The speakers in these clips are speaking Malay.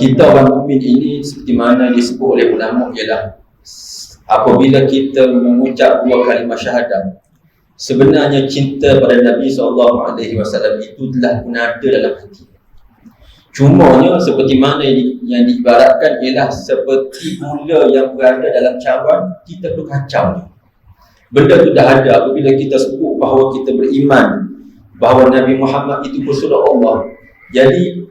Kita orang mukmin ini seperti mana disebut oleh ulama ialah apabila kita mengucap dua kalimah syahadah, sebenarnya cinta pada Nabi SAW itu telah pun ada dalam hati. Cumanya seperti mana yang diibaratkan ialah seperti gula yang berada dalam cawan, kita perlu kacau. Benda itu dah ada apabila kita sebut bahawa kita beriman bahawa Nabi Muhammad itu Rasulullah Allah. Jadi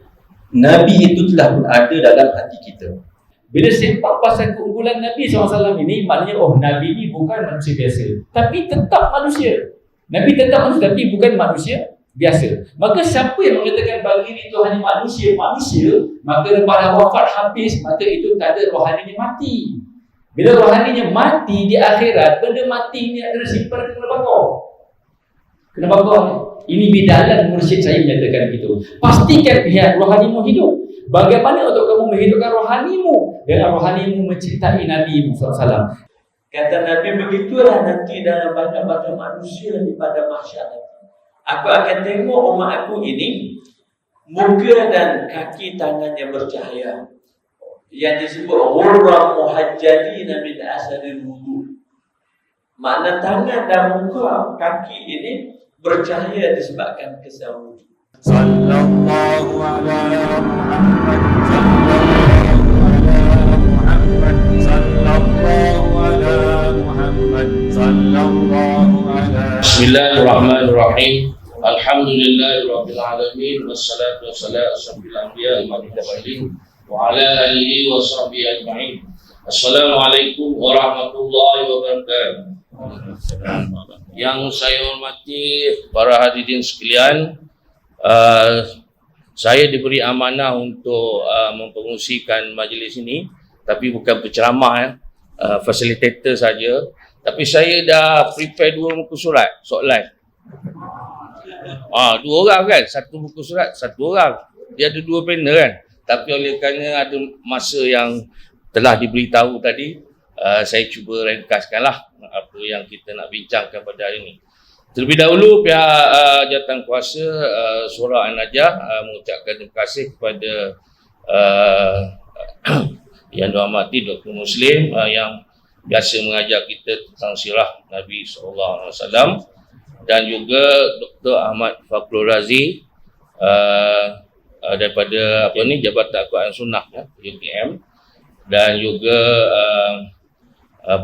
Nabi itu telah pun ada dalam hati kita. Bila sempak pasal keunggulan Nabi SAW ini, maknanya Nabi ini bukan manusia biasa, tapi tetap manusia. Nabi tetap manusia tapi bukan manusia biasa. Maka siapa yang mengatakan bagi ini Tuhan ini manusia, maka pada wafat habis, maka itu tak ada rohaninya mati. Bila rohaninya mati di akhirat, benda mati ini adalah simpan kena bakar. Kena bakar. Ini bidalan mursyid saya menyatakan begitu. Pastikan pihak rohanimu hidup. Bagaimana untuk kamu menghidupkan rohanimu? Dengan rohanimu mencintai Nabi SAW. Kata Nabi, begitulah nanti dalam badan-badan manusia di pada mahsyar. Aku akan tengok umat aku ini, muka dan kaki tangannya bercahaya. Yang disebut ghurran muhajjalina min asaril wudu. Makna tangan dan muka, kaki ini bercahaya disebabkan kesan wudhu. Sallallahu ala Muhammad, sallallahu ala Muhammad, sallallahu ala. Bismillahirrahmanirrahim. Alhamdulillahirabbil alamin, wassalatu wassalamu ala asyrafil anbiya'i wal mursalin wa ala alihi wa sahbihi ajma'in. Assalamualaikum warahmatullahi wabarakatuh. Yang saya hormati para hadirin sekalian, saya diberi amanah untuk mempengusikan majlis ini, tapi bukan penceramah, fasilitator saja. Tapi saya dah prepare 2 muka surat soalan. 2 orang kan, 1 muka surat 1 orang. Dia ada 2 panel kan. Tapi oleh kerana ada masa yang telah diberitahu tadi, saya cuba ringkaskanlah apa yang kita nak bincangkan pada hari ini. Terlebih dahulu pihak jawatan kuasa Surah An-Najah mengucapkan terima kasih kepada yang dihormati Dr. Muslim yang biasa mengajar kita tentang sirah Nabi SAW, dan juga Dr. Ahmad Fakrul Razi daripada Jabatan Al-Quran Sunnah UKM, dan juga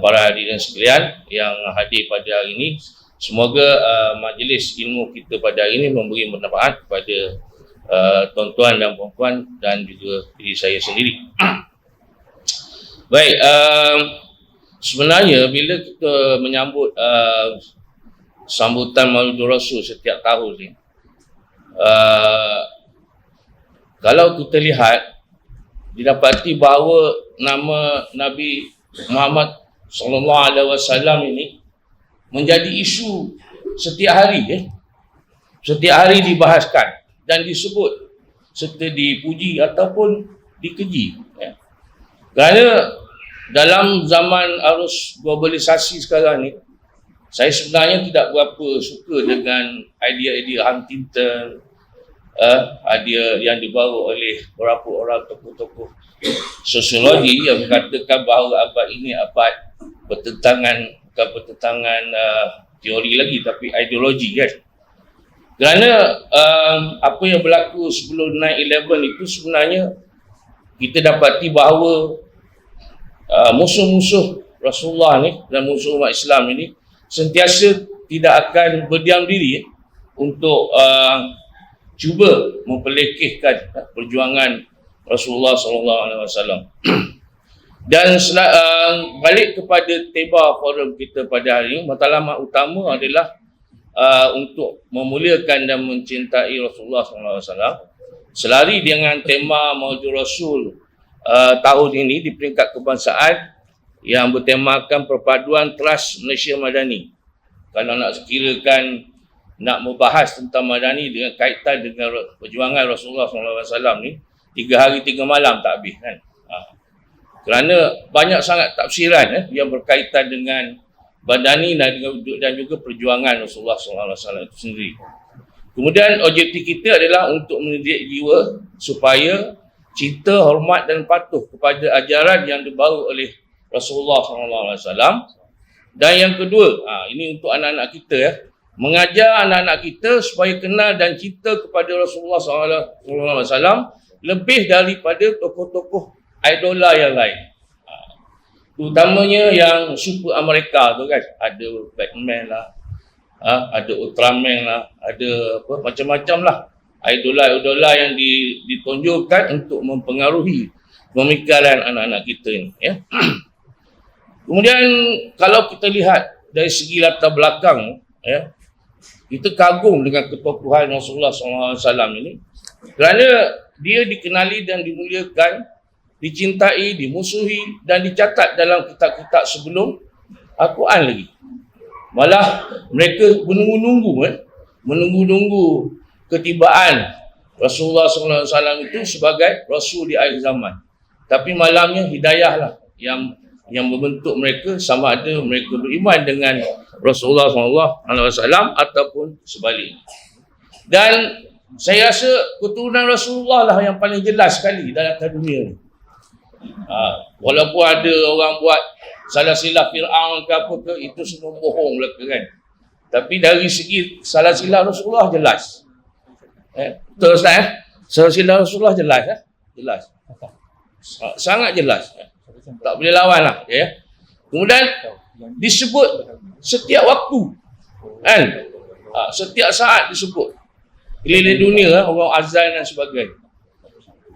para hadirin sekalian yang hadir pada hari ini. Semoga majlis ilmu kita pada hari ini memberi manfaat kepada tuan-tuan dan puan-puan dan juga diri saya sendiri. Baik, sebenarnya bila kita menyambut sambutan Maulidur Rasul setiap tahun ni, kalau kita lihat, didapati bahawa nama Nabi Muhammad SAW ini menjadi isu setiap hari. Setiap hari dibahaskan dan disebut serta dipuji ataupun dikeji. Kerana dalam zaman arus globalisasi sekarang ni, saya sebenarnya tidak berapa suka dengan idea-idea Huntington, idea yang dibawa oleh beberapa orang tokoh-tokoh sosiologi yang mengatakan bahawa abad ini abad bertentangan, bukan bertentangan teori lagi tapi ideologi kan. Kerana apa yang berlaku sebelum 9/11 itu sebenarnya kita dapati bahawa musuh-musuh Rasulullah ni dan musuh umat Islam ini sentiasa tidak akan berdiam diri untuk cuba mempelekehkan perjuangan Rasulullah SAW. Dan balik kepada tema forum kita pada hari ini, matlamat utama adalah untuk memuliakan dan mencintai Rasulullah SAW. Selari dengan tema Maulidur Rasul tahun ini di peringkat kebangsaan yang bertemakan perpaduan teras Malaysia Madani. Kalau nak sekirakan nak membahas tentang Madani dengan kaitan dengan perjuangan Rasulullah SAW ni, 3 hari 3 malam tak habis kan. Kerana banyak sangat tafsiran yang berkaitan dengan Madani dan juga perjuangan Rasulullah SAW itu sendiri. Kemudian objektif kita adalah untuk mendidik jiwa supaya cinta, hormat dan patuh kepada ajaran yang dibawa oleh Rasulullah SAW. Dan yang kedua, ini untuk anak-anak kita ya, mengajar anak-anak kita supaya kenal dan cinta kepada Rasulullah SAW lebih daripada tokoh-tokoh idola yang lain. Terutamanya yang super Amerika tu kan, ada Batman lah, ada Ultraman lah, ada apa macam-macam lah idola-idola yang ditunjukkan untuk mempengaruhi pemikiran anak-anak kita ni ya. Kemudian kalau kita lihat dari segi latar belakang ya, kita kagum dengan ketokohan Rasulullah SAW ini kerana dia dikenali dan dimuliakan, dicintai, dimusuhi dan dicatat dalam kitab-kitab sebelum Al-Quran lagi. Malah mereka menunggu ketibaan Rasulullah SAW itu sebagai Rasul di akhir zaman. Tapi malamnya hidayah lah yang membentuk mereka, sama ada mereka beriman dengan Rasulullah SAW ataupun sebaliknya. Dan saya rasa keturunan Rasulullah lah yang paling jelas sekali dalam dunia ni. Walaupun ada orang buat salah silap Fir'aun ke apa ke, itu semua bohong belaka kan. Tapi dari segi salah silap Rasulullah jelas. Betul Ustaz salah silap Rasulullah jelas jelas. Sangat jelas. Tak boleh lawan lah ya. Kemudian disebut setiap waktu kan. Setiap saat disebut. Keliling dunia orang azan dan sebagainya.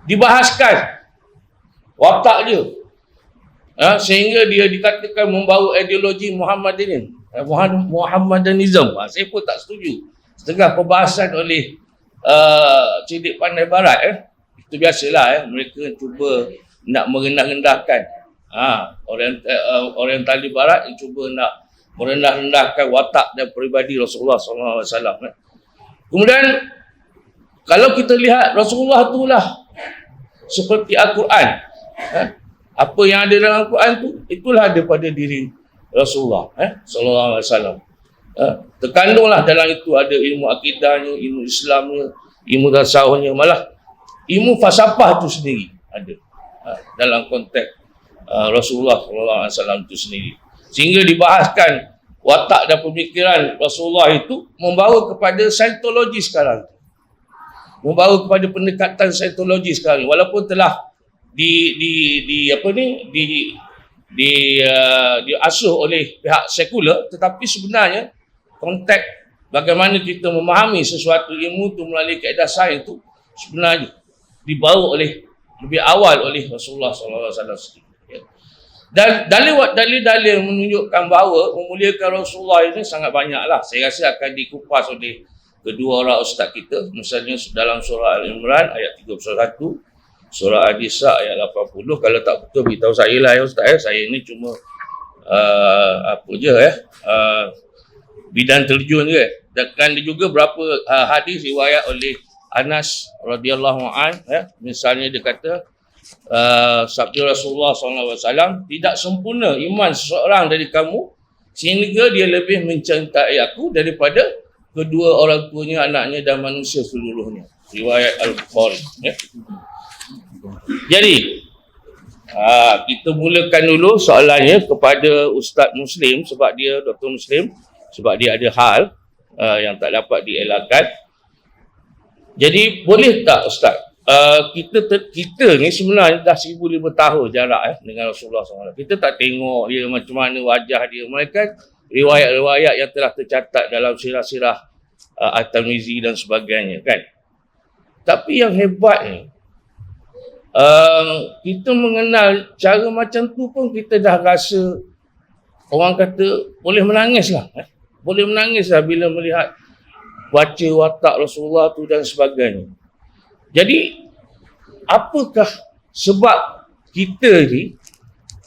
Dibahaskan watak dia. Sehingga dia dikatakan membawa ideologi Muhammadanism. Saya pun tak setuju. Setengah perbahasan oleh Cedik Pandai Barat itu biasalah mereka cuba nak merendah-rendahkan Orientali Barat yang cuba nak merendah-rendahkan watak dan peribadi Rasulullah SAW. Kemudian kalau kita lihat Rasulullah itulah seperti Al-Quran. Apa yang ada dalam Al-Quran tu, itulah daripada diri Rasulullah sallallahu alaihi wasallam. Terkandunglah dalam itu ada ilmu akidahnya, ilmu Islamnya, ilmu tasawufnya, malah ilmu falsafah itu sendiri ada dalam konteks Rasulullah sallallahu alaihi wasallam itu sendiri. Sehingga dibahaskan watak dan pemikiran Rasulullah itu membawa kepada saintologi sekarang. Membawa kepada pendekatan saintologi sekarang. Walaupun telah diasuh oleh pihak sekular, tetapi sebenarnya konteks bagaimana kita memahami sesuatu ilmu itu melalui kaedah sains itu sebenarnya dibawa oleh lebih awal oleh Rasulullah SAW sendiri. Dan dalil-dalil menunjukkan bahawa memuliakan Rasulullah ini sangat banyaklah. Saya rasa akan dikupas oleh kedua orang ustaz kita, misalnya dalam surah Al-Imran ayat 31, surah Al-Nisa ayat 80. Kalau tak betul beritahu saya lah ya ustaz saya ni cuma bidan terjun je. Dan ada juga berapa hadis riwayat oleh Anas radhiyallahu an misalnya dia kata sabda Rasulullah SAW, tidak sempurna iman seseorang dari kamu sehingga dia lebih mencintai aku daripada kedua orang tuanya, anaknya dan manusia seluruhnya. Riwayat Al-Bukhari Jadi kita mulakan dulu soalannya kepada Ustaz Muslim, sebab dia Dr. Muslim, sebab dia ada hal yang tak dapat dielakkan. Jadi boleh tak Ustaz, kita ni sebenarnya dah 1,500 tahun jarak dengan Rasulullah SAW. Kita tak tengok dia macam mana wajah dia, melainkan riwayat-riwayat yang telah tercatat dalam sirah-sirah At-Tirmizi dan sebagainya kan. Tapi yang hebat ni, kita mengenal cara macam tu pun kita dah rasa, orang kata boleh menangis lah. Boleh menangis lah bila melihat baca watak Rasulullah tu dan sebagainya. Jadi apakah sebab kita ni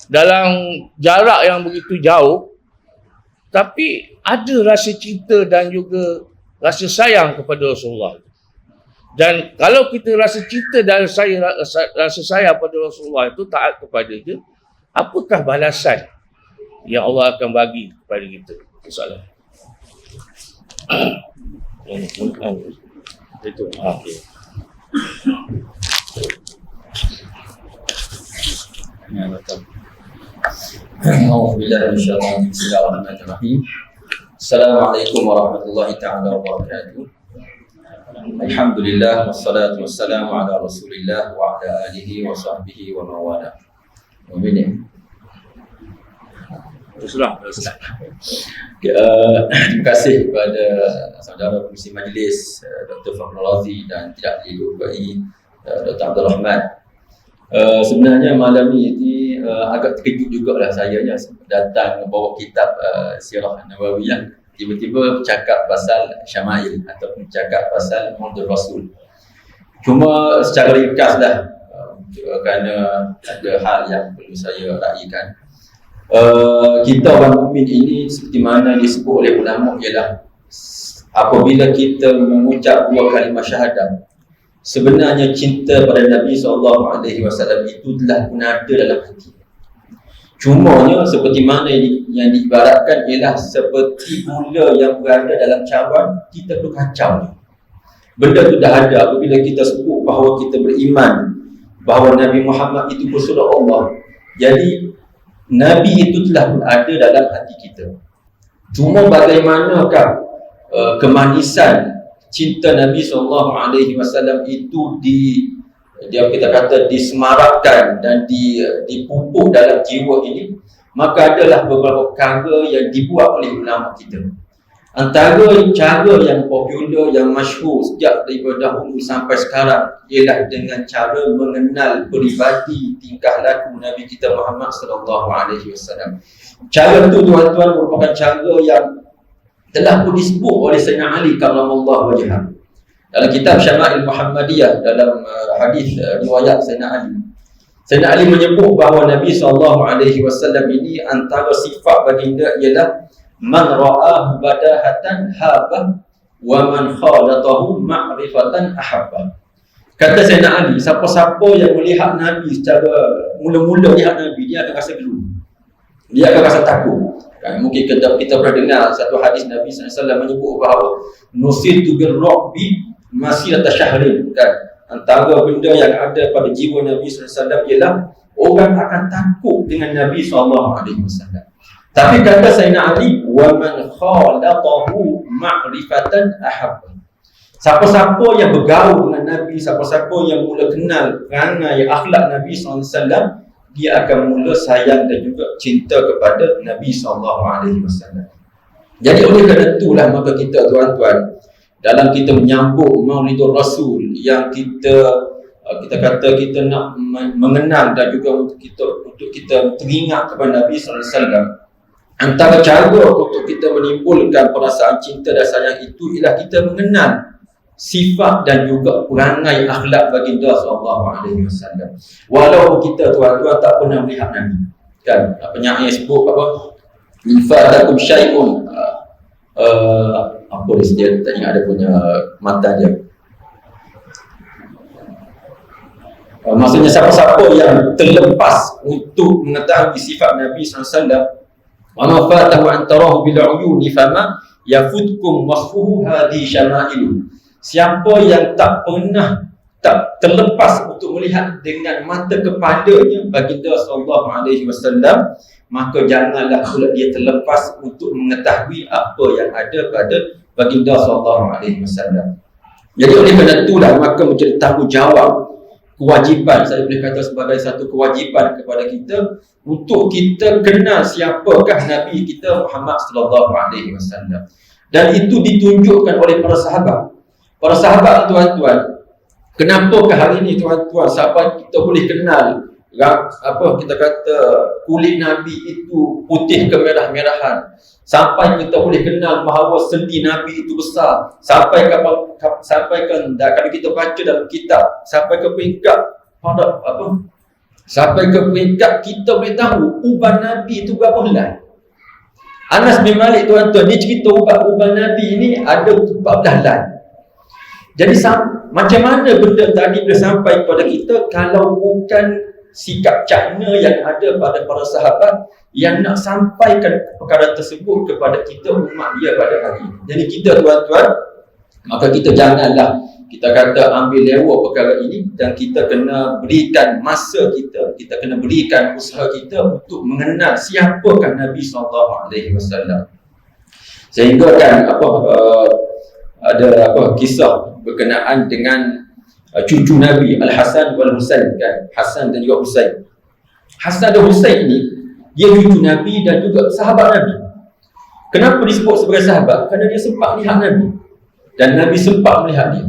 dalam jarak yang begitu jauh tapi ada rasa cinta dan juga rasa sayang kepada Rasulullah? Dan kalau kita rasa cinta dan rasa sayang pada Rasulullah itu, taat kepada dia, apakah balasan yang Allah akan bagi kepada kita? Soalan. Itu. Alhamdulillah, insyaallah. Bismillahirrahmanirrahim. Assalamualaikum warahmatullahi taala wabarakatuh. Alhamdulillah, wassalatu wassalamu ala Rasulillah wa ala alihi wa sahbihi wa mawala. Amin. Teruslah. Terima kasih kepada saudara pengurusi majlis Dr. Fakhrul Razi dan tidak dilupai Dr. Abdul Rahman. Sebenarnya malam ni agak terkejut jugalah saya datang membawa kitab Sirah Nabawiyah, tiba-tiba bercakap pasal Syama'il ataupun bercakap pasal Maulid Rasul. Cuma secara ringkaslah kerana ada hal yang perlu saya raikan. Kita orang mukmin ini seperti mana disebut oleh ulama ialah apabila kita mengucap dua kalimah syahadah, sebenarnya cinta pada Nabi SAW itu telah pun ada dalam hati. Cumanya seperti mana yang diibaratkan ialah seperti gula yang berada dalam cawan, kita perlu kacau. Benda itu dah ada apabila kita sebut bahawa kita beriman bahawa Nabi Muhammad itu Rasulullah Allah. Jadi Nabi itu telah pun ada dalam hati kita. Cuma bagaimanakah kemanisan cinta Nabi SAW itu kita kata disemarakkan dan dipupuk dalam jiwa ini, maka adalah beberapa perkara yang dibuat oleh ulama kita. Antara cara yang popular, yang masyhur sejak daripada dahulu sampai sekarang ialah dengan cara mengenal peribadi tingkah laku Nabi kita Muhammad SAW. Cara itu tuan-tuan merupakan cara yang telah pun disebut oleh Sayyidina Ali karramallahu wajhah dalam kitab Syama'il Muhammadiyah, dalam hadis riwayat Sayyidina Ali. Sayyidina Ali menyebut bahawa Nabi SAW ini antara sifat baginda ialah man ra'ahu badahatan habah wa man khalatahu ma'rifatan ahabbah. Kata Sayyidina Ali, siapa-siapa yang melihat Nabi secara mula-mula lihat Nabi, dia akan rasa gelu, dia akan rasa takut. Mungkin kita pernah dengar satu hadis Nabi SAW menyebut bahawa nusitu birra'bi masirata syahrin, kan? Antara benda yang ada pada jiwa Nabi SAW ialah orang akan takut dengan Nabi SAW. Tapi kata Sayyidina Ali, wa man khalatahu ma'rifatan ahabba. Siapa-siapa yang bergaul dengan Nabi, siapa-siapa yang mula kenal perangai akhlak Nabi SAW, dia akan mula sayang dan juga cinta kepada Nabi SAW. Jadi oleh kerana itulah maka kita tuan-tuan, dalam kita menyambut Maulidur Rasul yang kita kata kita nak mengenang dan juga untuk kita teringat kepada Nabi SAW, antara cara untuk kita menimbulkan perasaan cinta dan sayang itu ialah kita mengenal sifat dan juga perangai akhlak baginda SAW. Walaupun kita tuan-tuan tak pernah melihat Nabi, kan? Penyair sebut apa? Infatakum syai'un, apa dia tak ingat ada punya mata dia. Maksudnya siapa-siapa yang terlepas untuk mengetahui sifat Nabi SAW, wa ma fatahu an tarahu bil uyuni fama yafutkum wahuhu hadhi syama'ilu. Siapa yang tak terlepas untuk melihat dengan mata kepadanya baginda SAW, maka janganlah pula dia terlepas untuk mengetahui apa yang ada pada baginda SAW. Jadi oleh kerana itulah maka menjadi tanggungjawab, kewajipan, saya boleh kata sebagai satu kewajipan kepada kita untuk kita kenal siapakah Nabi kita Muhammad SAW. Dan itu ditunjukkan oleh para sahabat. Para sahabat tuan-tuan, kenapakah hari ini tuan-tuan sahabat kita boleh kenal kita kata kulit Nabi itu putih kemerah-merahan, sampai kita boleh kenal bahawa sendi Nabi itu besar, sampai kalau kita baca dalam kitab sampai ke peringkat kita boleh tahu uban Nabi itu berapa helai. Anas bin Malik tuan-tuan, dia cerita uban Nabi ini ada 14 helai. Jadi macam mana benda tadi boleh sampai kepada kita kalau bukan sikap cakna yang ada pada para sahabat yang nak sampaikan perkara tersebut kepada kita umat dia pada hari ini. Jadi kita tuan-tuan, maka kita janganlah kita kata ambil lewa perkara ini, dan kita kena berikan masa kita kena berikan usaha kita untuk mengenal siapakah Nabi SAW. Sehingga kan ada kisah berkenaan dengan cucu Nabi Al-Hasan wal Husain kan, Hasan dan juga Husain. Hasan dan Husain ni dia cucu Nabi dan juga sahabat Nabi. Kenapa disebut sebagai sahabat? Kerana dia sempat melihat Nabi dan Nabi sempat melihat dia.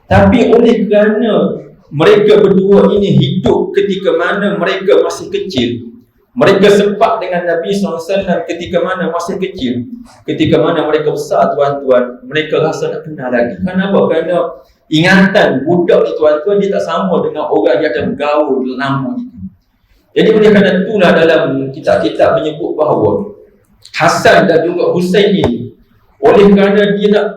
Tapi oleh kerana mereka berdua ini hidup ketika mana mereka masih kecil, mereka sempat dengan Nabi SAW ketika mana masih kecil, ketika mana mereka besar tuan-tuan, mereka rasa nak kenal lagi. Kenapa? Kerana ingatan budak ni tuan-tuan, dia tak sama dengan orang yang ada bergaul lama itu. Jadi oleh kerana itulah dalam kitab-kitab menyebut bahawa Hasan dan juga Husain ini, oleh kerana dia nak,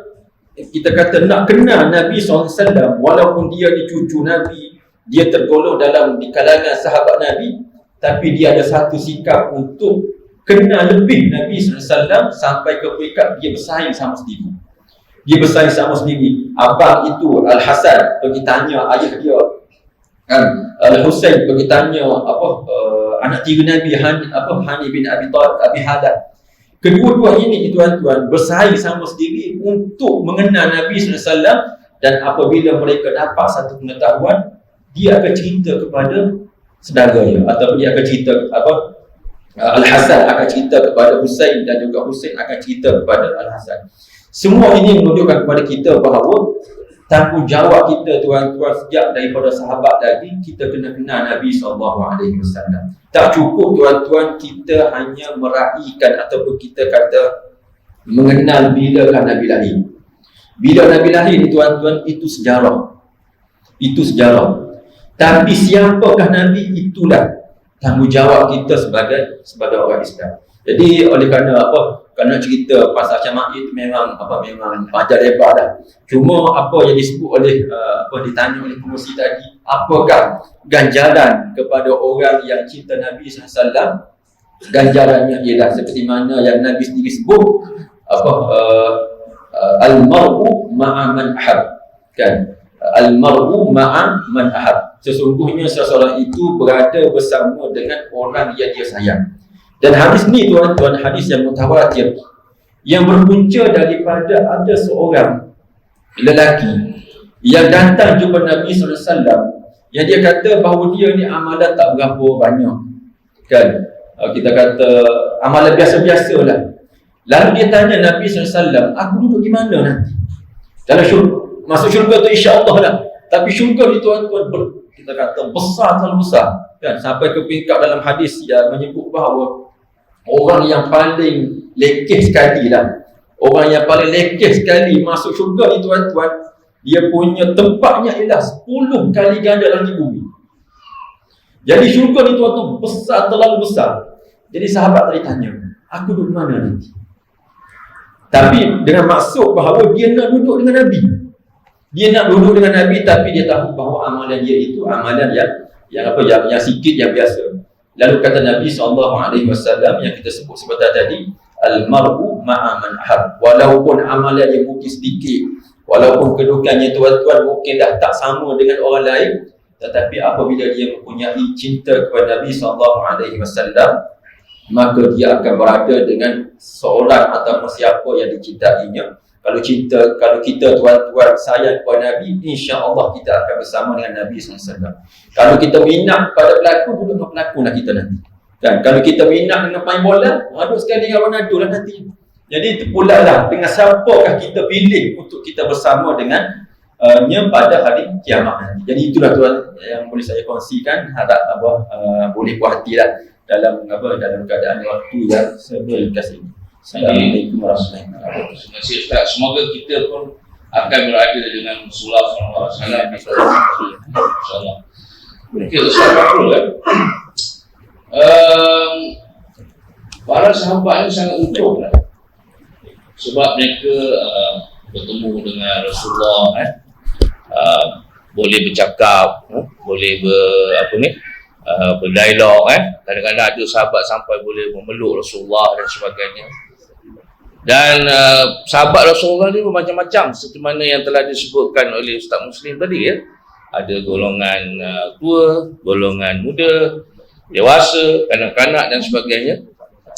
kita kata nak kenal Nabi SAW, walaupun dia ni cucu Nabi, dia tergolong dalam di kalangan sahabat Nabi, tapi dia ada satu sikap untuk kenal lebih Nabi SAW sampai ke peringkat dia bersaing sama sendiri. Dia bersaing sama sendiri. Abang itu Al-Hasan pergi tanya ayah dia, kan? Al-Husain pergi tanya anak tiri Nabi Hani bin Abi Hadad. Kedua-dua ini tuan-tuan bersaing sama sendiri untuk mengenal Nabi SAW, dan apabila mereka dapat satu pengetahuan, dia akan cerita kepada saudaranya, ataupun dia akan cerita Al-Hasan akan cerita kepada Husain, dan juga Husain akan cerita kepada Al-Hasan. Semua ini menunjukkan kepada kita bahawa tanggungjawab kita tuan-tuan sejak daripada sahabat lagi, kita kena kenal Nabi SAW. Tak cukup tuan-tuan kita hanya meraihkan ataupun kita kata mengenal bilakah Nabi lahir. Bila Nabi lahir tuan-tuan, itu sejarah. Itu sejarah. Tapi siapakah Nabi, itulah tanggungjawab kita sebagai orang Islam. Jadi oleh kerana kerana cerita pasal Syama'il itu memang panjang lebar dah. Cuma apa yang disebut oleh ditanya oleh pengurusi tadi, apakah ganjaran kepada orang yang cinta Nabi SAW? Ganjarannya ialah seperti mana yang Nabi sendiri sebut, al-mar'u ma'a man ahab, kan? Al-mar'u ma'a man ahab. Sesungguhnya seseorang itu berada bersama dengan orang yang dia sayang. Dan hadis ni tuan-tuan, hadis yang mutawatir, yang berpunca daripada ada seorang lelaki yang datang jumpa Nabi SAW, yang dia kata bahawa dia ni amalan tak berapa banyak, kan? Kita kata amalan biasa-biasa lah. Lalu dia tanya Nabi SAW, aku duduk di mana nanti? Dalam syurga. Masuk syurga tu insya-Allah lah. Tapi syurga ni tuan-tuan kita kata besar, terlalu besar, kan? Sampai ke peringkat dalam hadis yang menyebut bahawa orang yang paling lekeh sekali lah, orang yang paling lekeh sekali masuk syurga ni tuan-tuan, dia punya tempatnya ialah 10 kali ganda langit bumi. Jadi syurga ni tuan-tuan besar, terlalu besar. Jadi sahabat tadi tanya, aku duduk mana nanti? Tapi dengan maksud bahawa dia nak duduk dengan Nabi. Dia nak duduk dengan Nabi, tapi dia tahu bahawa amalan dia itu amalan yang sikit, yang biasa. Lalu kata Nabi SAW yang kita sebut sebentar tadi, al-mar'u ma'a man ahab. Walaupun amalan dia mungkin sedikit, walaupun kedudukannya tuan-tuan mungkin dah tak sama dengan orang lain, tetapi apabila dia mempunyai cinta kepada Nabi SAW, maka dia akan berada dengan seorang atau siapa yang dicintainya. Kalau kita tuan-tuan sayang kepada Nabi, insya-Allah kita akan bersama dengan Nabi SAW. Kalau kita minat pada pelakon, duduk dengan pelakon lah kita nanti, kan? Kalau kita minat dengan main bola, duduk sekali dengan Ronaldo lah nanti. Jadi pula lah dengan siapakah kita pilih untuk kita bersama dengan pada hari kiamat nanti. Jadi itulah tuan yang boleh saya kongsikan, harap boleh puas hati lah dalam keadaan waktu yang sebekas ini. Assalamualaikum warahmatullahi wabarakatuh. Terima kasih Ustaz. Semoga kita pun akan berada dengan Rasulullah SAW. InsyaAllah. Okay, Ustaz Fakrul kan? Para sahabat ini sangat untung lah. Sebab mereka bertemu dengan Rasulullah, boleh bercakap, boleh berdialog, kadang-kadang ada sahabat sampai boleh memeluk Rasulullah dan sebagainya. Dan sahabat Rasulullah ni bermacam-macam seperti mana yang telah disebutkan oleh Ustaz Muslim tadi ya. Ada golongan tua, golongan muda, dewasa, kanak-kanak dan sebagainya.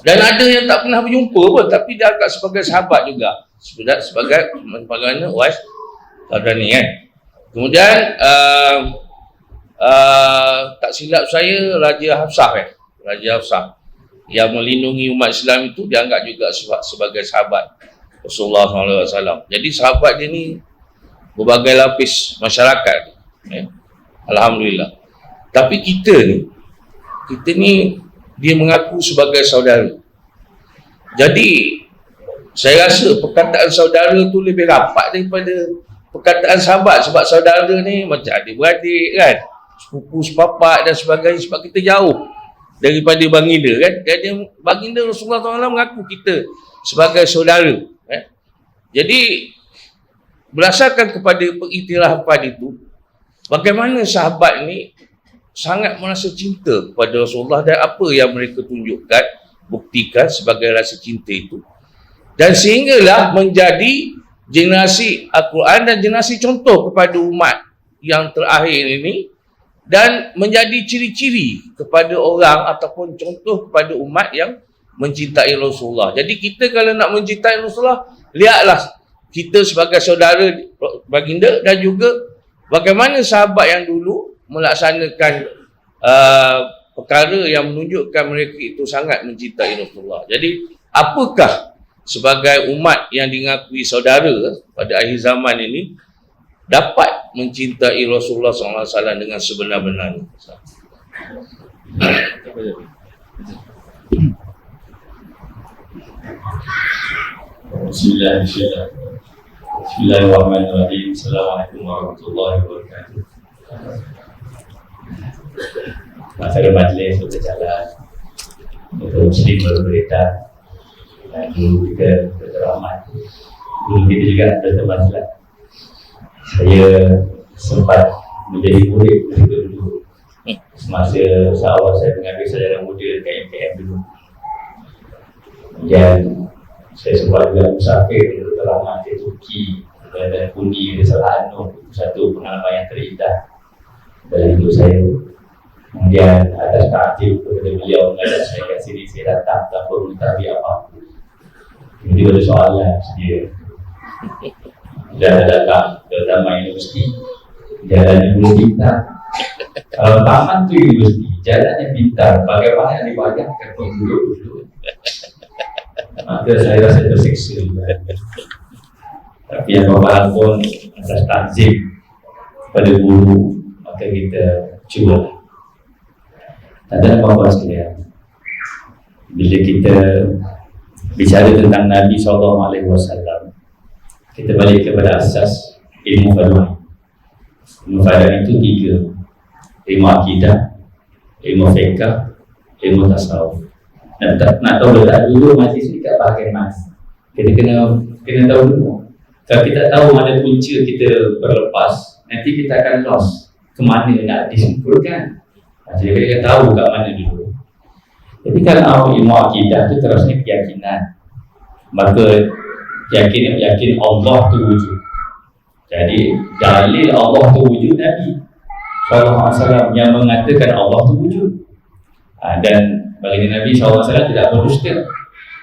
Dan ada yang tak pernah berjumpa pun tapi dia agak sebagai sahabat juga. Sebagai bagaimana Uwais Qarani kan. Kemudian tak silap saya Raja Hafsah kan. Raja Hafsah yang melindungi umat Islam itu dianggap juga sebagai sahabat Rasulullah SAW. Jadi sahabat dia ni berbagai lapis masyarakat ya. Alhamdulillah. Tapi kita ni dia mengaku sebagai saudara. Jadi saya rasa perkataan saudara tu lebih rapat daripada perkataan sahabat. Sebab saudara ni macam adik-beradik kan, sepupu sepapak dan sebagainya. Sebab kita jauh daripada baginda kan. Jadi baginda Rasulullah SAW mengaku kita sebagai saudara Jadi berdasarkan kepada pengiktirafan itu, bagaimana sahabat ni sangat merasa cinta kepada Rasulullah dan apa yang mereka tunjukkan, buktikan sebagai rasa cinta itu. Dan sehinggalah menjadi generasi Al-Quran dan generasi contoh kepada umat yang terakhir ini dan menjadi ciri-ciri kepada orang ataupun contoh kepada umat yang mencintai Rasulullah. Jadi kita kalau nak mencintai Rasulullah, lihatlah kita sebagai saudara baginda dan juga bagaimana sahabat yang dulu melaksanakan perkara yang menunjukkan mereka itu sangat mencintai Rasulullah. Jadi apakah sebagai umat yang dingakui saudara pada akhir zaman ini dapat mencintai Rasulullah SAW dengan sebenar-benarnya? Bismillahirrahmanirrahim. Assalamualaikum warahmatullahi wabarakatuh. Masa majlis sudah jalan, untuk Muslim baru beredar, dan dulu kita berteramai. Dulu kita juga bertemaslah. Saya sempat menjadi murid ketika dulu. Semasa awal saya mengambil sarjana muda dekat MPM dulu. Kemudian saya sempat juga musafir di berteramai di Turki dan Puni di Selangor. Satu pengalaman yang terindah. Dan itu saya kemudian atas takdir kepada beliau mengajak saya kat sini, saya datang tanpa mengetahui apa-apa. Jadi ada soalan sedia. Dan datang ke Taman Universiti, jalannya belum pintar. Kalau taman tu universiti, jalannya pintar. Bagaimana dibayangkan penduduk-penduduk? Maka saya rasa tersiksa. Tapi yang bapak pun atas takzim pada guru, maka kita cuba. Dan bapak sekalian, bila kita bicara tentang Nabi SAW, kita balik kepada asas ilmu faduh. Ilmu faduh itu tiga: ilmu akidah, ilmu fiqh, ilmu tasawuf. Nak tahu letak dulu majlis ni kat bahagian mana? Kita kena tahu dulu. Kalau kita tahu mana punca kita berlepas, nanti kita akan lost ke mana nak disimpulkan. Jadi kita tahu kat mana dulu. Jadi kalau ilmu akidah itu terusnya keyakinan, maka yakin Allah tu wujud. Jadi dalil Allah tu wujud Nabi SAW yang mengatakan Allah tu wujud. Dan baginda Nabi SAW tidak berdusta,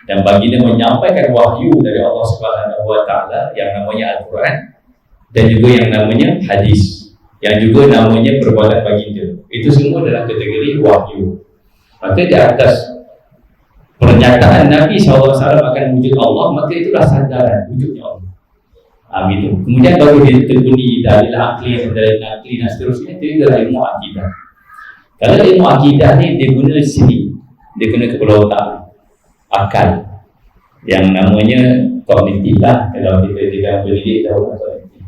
dan baginda menyampaikan wahyu dari Allah SWT yang namanya Al-Quran dan juga yang namanya hadis, yang juga namanya perbuatan baginda. Itu semua dalam kategori wahyu. Maka di atas pernyataan Nabi SAW akan wujud Allah, maka itulah sandaran wujudnya Allah. Gitu. Kemudian baru ditekuni dalil akli dan dalil nakli dan seterusnya. Itu adalah ilmu akidah. Kalau ilmu akidah ni dia guna sini, dia kena kepala otak, akal, yang namanya kognitif lah. Kalau kita tidak berdidik tahu kognitif.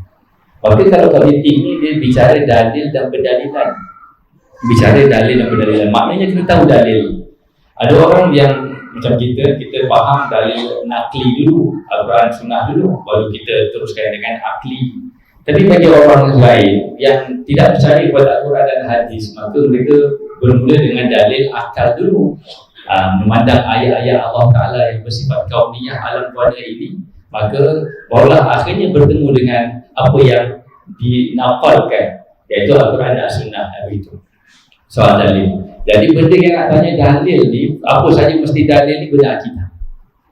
Maka kalau kognitif ni dia bicara dalil dan pendalilan. Bicara dalil dan pendalilan, maknanya kita tahu dalil. Ada orang yang macam kita faham dalil nakli dulu, Al-Quran Sunnah dulu, baru kita teruskan dengan akli. Tapi bagi orang lain yang tidak percaya kepada Al-Quran dan hadis, maka mereka bermula dengan dalil akal dulu. memandang ayat-ayat Allah Ta'ala yang bersifat kauniyah alam kuasa ini, maka barulah akhirnya bertemu dengan apa yang dinaqalkan, iaitu Al-Quran dan Sunnah itu. Soal dalil. Jadi benda yang nak tanya dalil ni, apa saja mesti dalil ni benda akidah.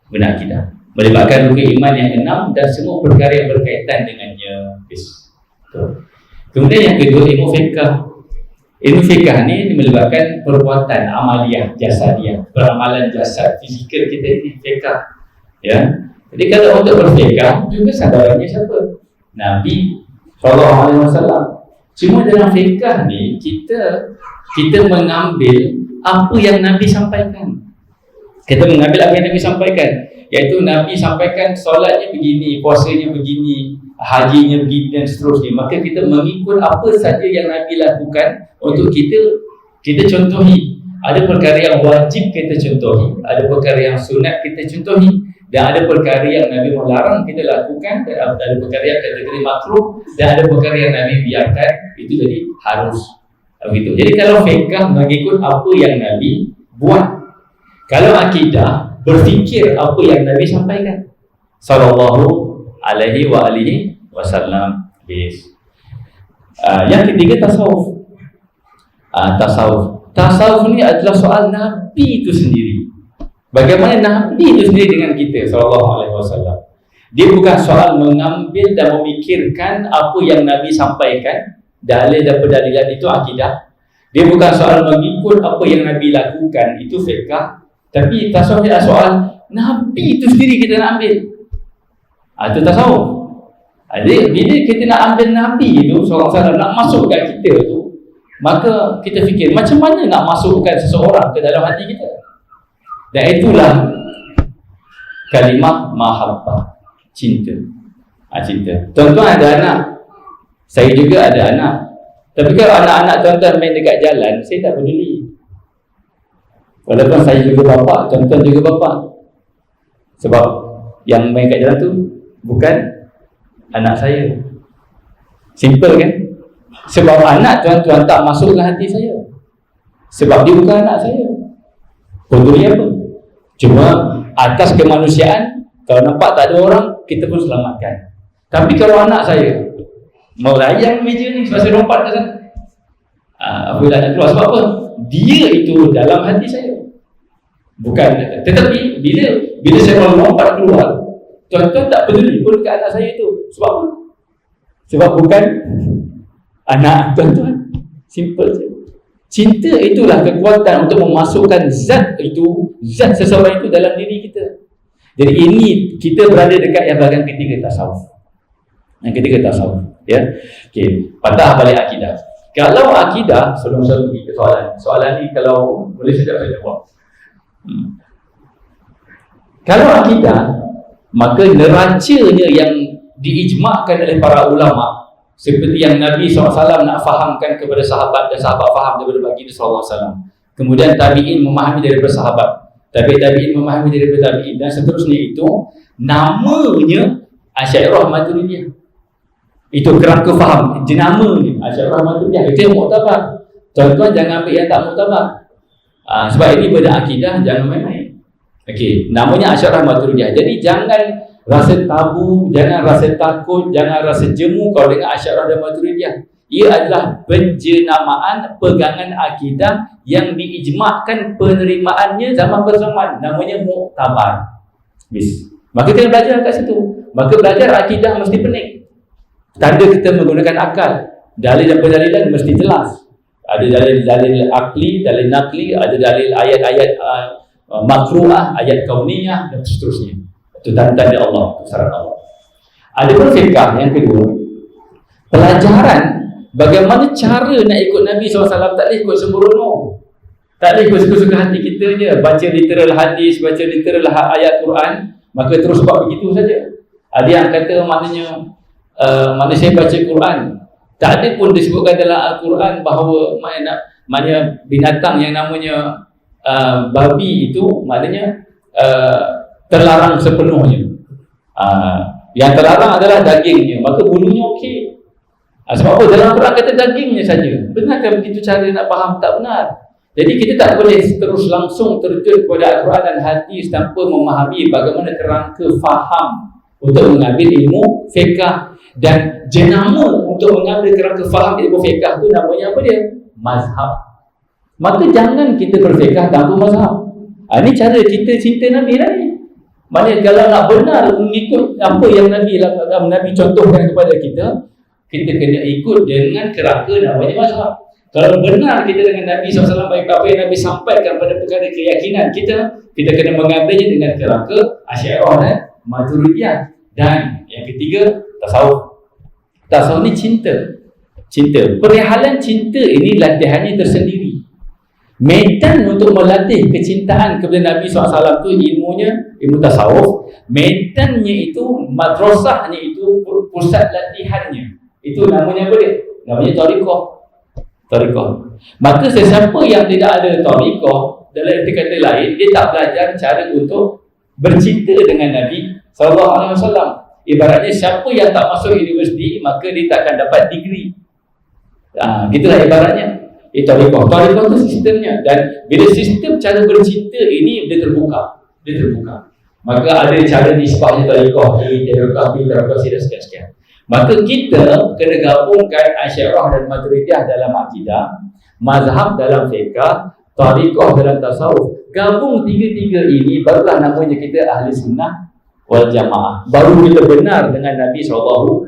Benda akidah. Melibatkan rukun iman yang 6 dan semua perkara yang berkaitan dengannya. Kemudian yang kedua, ilmu fiqh. Ilmu fiqh ni melibatkan perbuatan amaliyah, jasadiah, peramalan jasad, fizikal kita ini fiqh. Ya. Jadi kalau untuk berfiqh juga saudaranya siapa? Nabi SAW. Cuma dalam fiqh ni kita mengambil apa yang Nabi sampaikan. Kita mengambil apa yang Nabi sampaikan, iaitu Nabi sampaikan solatnya begini, puasanya begini, hajinya begini dan seterusnya. Maka kita mengikut apa saja yang Nabi lakukan untuk kita contohi. Ada perkara yang wajib kita contohi, ada perkara yang sunat kita contohi, dan ada perkara yang Nabi melarang kita lakukan, dan ada perkara yang kategori makruh, dan ada perkara yang Nabi biarkan, itu jadi harus. Begitu. Jadi kalau fiqh mengikut apa yang Nabi buat. Kalau akidah berfikir apa yang Nabi sampaikan sallallahu alaihi wasallam. Yang ketiga tasawuf. Tasawuf ni adalah soal Nabi itu sendiri. Bagaimana Nabi itu sendiri dengan kita sallallahu alaihi wasallam. Dia bukan soal mengambil dan memikirkan apa yang Nabi sampaikan, dalil dan pendalilan itu akidah. Dia bukan soal mengikut apa yang Nabi lakukan, itu fiqh. Tapi tasawuf adalah soal Nabi itu sendiri kita nak ambil. Itu tasawuf. Jadi bila kita nak ambil Nabi itu seorang nak masukkan kita tu, maka kita fikir macam mana nak masukkan seseorang ke dalam hati kita. Dan itulah kalimah mahabbah, cinta. Cinta. Tuan-tuan ada anak, saya juga ada anak. Tapi kalau anak-anak tuan-tuan main dekat jalan, saya tak peduli. Walaupun saya juga bapa, tuan-tuan juga bapa. Sebab yang main kat jalan tu bukan anak saya. Simple kan? Sebab anak tuan-tuan tak masuk dalam hati saya. Sebab dia bukan anak saya. Peduli apa? Cuma atas kemanusiaan, kalau nampak tak ada orang, kita pun selamatkan. Tapi kalau anak saya melayang meja ni sebab saya lompat ke sana, apabila nak keluar, sebab apa? Dia itu dalam hati saya. Bukan, tetapi bila saya mau lompat keluar, tuan-tuan tak peduli pun ke anak saya itu. Sebab apa? Sebab bukan anak tuan-tuan. Simple saja. Cinta itulah kekuatan untuk memasukkan zat seseorang itu dalam diri kita. Jadi ini kita berada dekat yang bahagian ketiga, tasawuf. Yang ketiga tasawuf, ya. Okey, patah balik akidah. Kalau akidah, sebelum saya pergi ke soalan ni kalau boleh sekejap saya jawab. Kalau akidah, maka neracanya yang diijmakkan oleh para ulama, seperti yang Nabi SAW nak fahamkan kepada sahabat dan sahabat faham daripada baginda SAW. Kemudian tabi'in memahami daripada sahabat, tabi'in memahami daripada tabi'in, dan seterusnya, itu namanya Asy'ariyah Maturidiyah. Itu kerangka faham, jenamanya Asy'ariyah Maturidiyah. Itu yang muktabar. Tuan-tuan jangan ambil yang tak muktabar. Sebab ini benda akidah, jangan main-main. Okey, namanya Asy'ariyah Maturidiyah. Jadi jangan rasa tabu, jangan rasa takut, jangan rasa jemu kalau dengan Asy'ariyah dan Maturidiyah. Ia adalah penjenamaan pegangan akidah yang diijmakkan penerimaannya zaman bersamaan, namanya muktabar. Maka kita belajar kat situ. Maka belajar akidah mesti pening. Tanda kita menggunakan akal. Dalil dan pendalilan mesti jelas. Ada dalil akli, dalil nakli, ada dalil ayat-ayat makruah, ayat kauniyah dan seterusnya. Itu tanda Allah, syarat Allah. Ada pun fiqh yang kedua, pelajaran bagaimana cara nak ikut Nabi SAW. Tak boleh ikut sembrono, tak boleh ikut suka-suka hati kita je. Baca literal hadis, baca literal ayat Quran, maka terus buat begitu saja. Ada yang kata maknanya mana saya baca Quran, tak ada pun disebutkan dalam Al-Quran bahawa maknanya binatang yang namanya babi itu maknanya terlarang sepenuhnya. Yang terlarang adalah dagingnya, maka bulunya okey. Sebab apa? Dalam Quran kata dagingnya saja. Benarkah begitu cara nak faham? Tak benar. Jadi kita tak boleh terus langsung terjun kepada Al-Quran dan hadis tanpa memahami bagaimana kerangka faham untuk mengambil ilmu fiqh. Dan jenama untuk mengambil kerangka faham ilmu fiqh tu namanya apa dia? Mazhab. Maka jangan kita berfiqh tanpa mazhab. Ini cara kita cinta Nabi lah ni. Maksudnya kalau nak benar mengikut apa yang Nabi contohkan kepada kita, kita kena ikut dengan kerangka namanya mazhab. Kalau benar kita dengan Nabi SAW, baik apa yang Nabi sampaikan pada perkara keyakinan kita kena mengambilnya dengan kerangka Asy'ariyah dan Maturidiyah. Dan yang ketiga, tasawuf. Tasawuf ni cinta. Perihalan cinta ini latihannya tersendiri. Medan untuk melatih kecintaan kepada Nabi SAW tu ilmu tasawuf. Medannya itu, madrasahnya itu, pusat latihannya. Itu namanya apa dia? Namanya tariqah. Maka sesiapa yang tidak ada tariqah, dalam arti kata lain, dia tak belajar cara untuk bercinta dengan Nabi SAW. Ibaratnya siapa yang tak masuk universiti, maka dia tak akan dapat degree. Gitulah ibaratnya. Tariqah tu sistemnya. Dan bila sistem cara bercinta ini dia terbuka. Maka ada cara nisbahnya tariqah A, tariqah B, tariqah C dan sekian-sekian. Maka kita kena gabungkan Asy'ariyah dan Maturidiyah dalam akidah, mazhab dalam fiqh, tariqah dalam tasawuf. Gabung tiga-tiga ini barulah namanya kita ahli sunnah wal jamaah. Baru kita benar dengan Nabi SAW.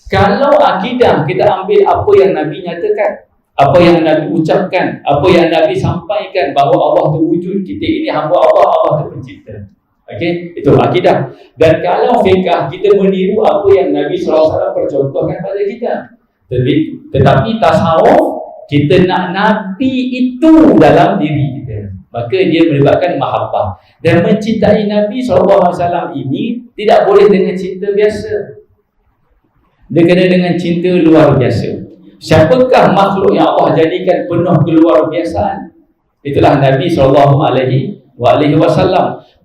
Kalau akidah kita ambil apa yang Nabi nyatakan, apa yang Nabi ucapkan, apa yang Nabi sampaikan bahawa Allah tu wujud, kita ini hamba Allah, Allah tu pencipta. Okey, itu akidah. Dan kalau fiqh, kita meniru apa yang Nabi SAW percontohkan pada kita. Tetapi tasawuf, kita nak Nabi itu dalam diri kita. Maka dia melibatkan mahabbah. Dan mencintai Nabi SAW ini tidak boleh dengan cinta biasa. Dia kena dengan cinta luar biasa. Siapakah makhluk yang Allah jadikan penuh keluar biasaan? Itulah Nabi SAW.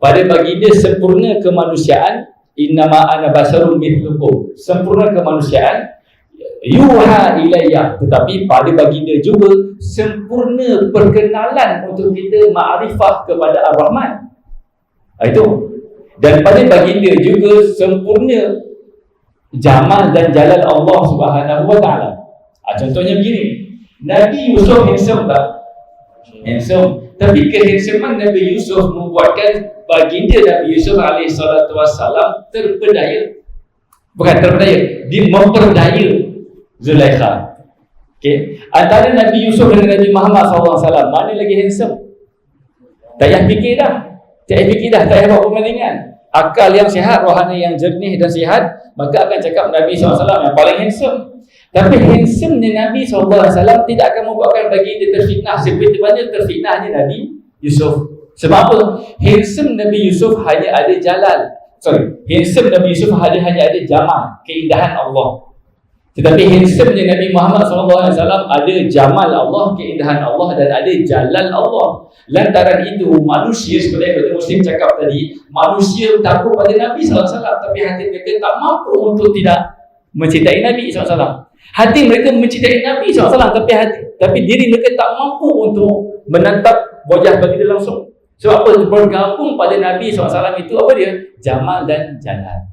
Pada baginda sempurna kemanusiaan, innama ana basarun mithlukum. Sempurna kemanusiaan, yuha ilayya. Tetapi pada baginda juga sempurna perkenalan untuk kita ma'rifah kepada Ar-Rahman. Itu. Dan pada baginda juga sempurna jamal dan jalal Allah Subhanahu wa taala. Contohnya begini, Nabi Yusuf handsome tak? Handsome. Tapi kehandsoman Nabi Yusuf membuatkan baginda Nabi Yusuf alaihissalam terpedaya. Bukan terpedaya, dia memperdaya Zulaikha. Okay. Antara Nabi Yusuf dengan Nabi Muhammad SAW, mana lagi handsome? Tak payah fikir dah. Tak payah buat perbandingan. Akal yang sihat, rohani yang jernih dan sihat, maka akan cakap Nabi SAW yang paling handsome. Tapi handsome-nya Nabi SAW tidak akan membuatkan baginda terfitnah seperti mana terfitnahnya Nabi Yusuf. Sebab apa? Handsome Nabi Yusuf hanya ada handsome Nabi Yusuf hanya ada jamal, keindahan Allah. Tetapi handsome-nya Nabi Muhammad SAW ada jamal Allah, keindahan Allah, dan ada jalal Allah. Lantaran itu manusia, seperti yang Dr. Muslim cakap tadi, manusia takut pada Nabi SAW, tapi hati mereka tak mampu untuk tidak mencintai Nabi SAW. Hati mereka mencintai Nabi SAW, tapi diri mereka tak mampu untuk menatap wajah baginda langsung. Sebab apa? Bergabung pada Nabi SAW itu apa dia? Jamal dan jalal.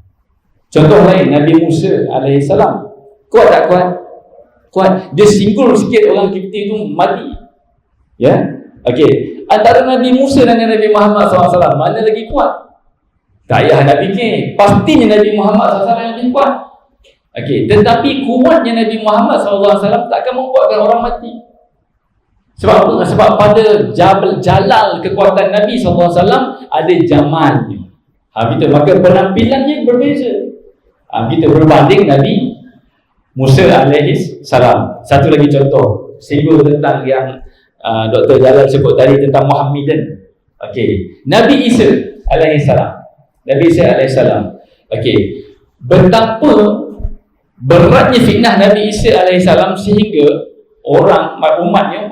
Contoh lain, Nabi Musa alaihissalam. Kuat tak kuat? Kuat. Dia singgul sikit orang Kipti itu mati. Ya? Okey. Antara Nabi Musa dan Nabi Muhammad SAW, mana lagi kuat? Tak payah nak fikir. Pastinya Nabi Muhammad SAW yang lebih kuat. Okey, tetapi kuatnya Nabi Muhammad SAW takkan membuatkan orang mati. Sebab apa? Sebab pada jalal kekuatan Nabi SAW ada jamalnya. Gitu. Maka penampilannya berbeza. Kita berbanding Nabi Musa alaihissalam. Satu lagi contoh, singgung tentang yang Dr. Jalal sebut tadi tentang Muhammadan. Okey, Nabi Isa alaihissalam. Okey, betapa beratnya fitnah Nabi Isa alaihissalam sehingga orang umatnya,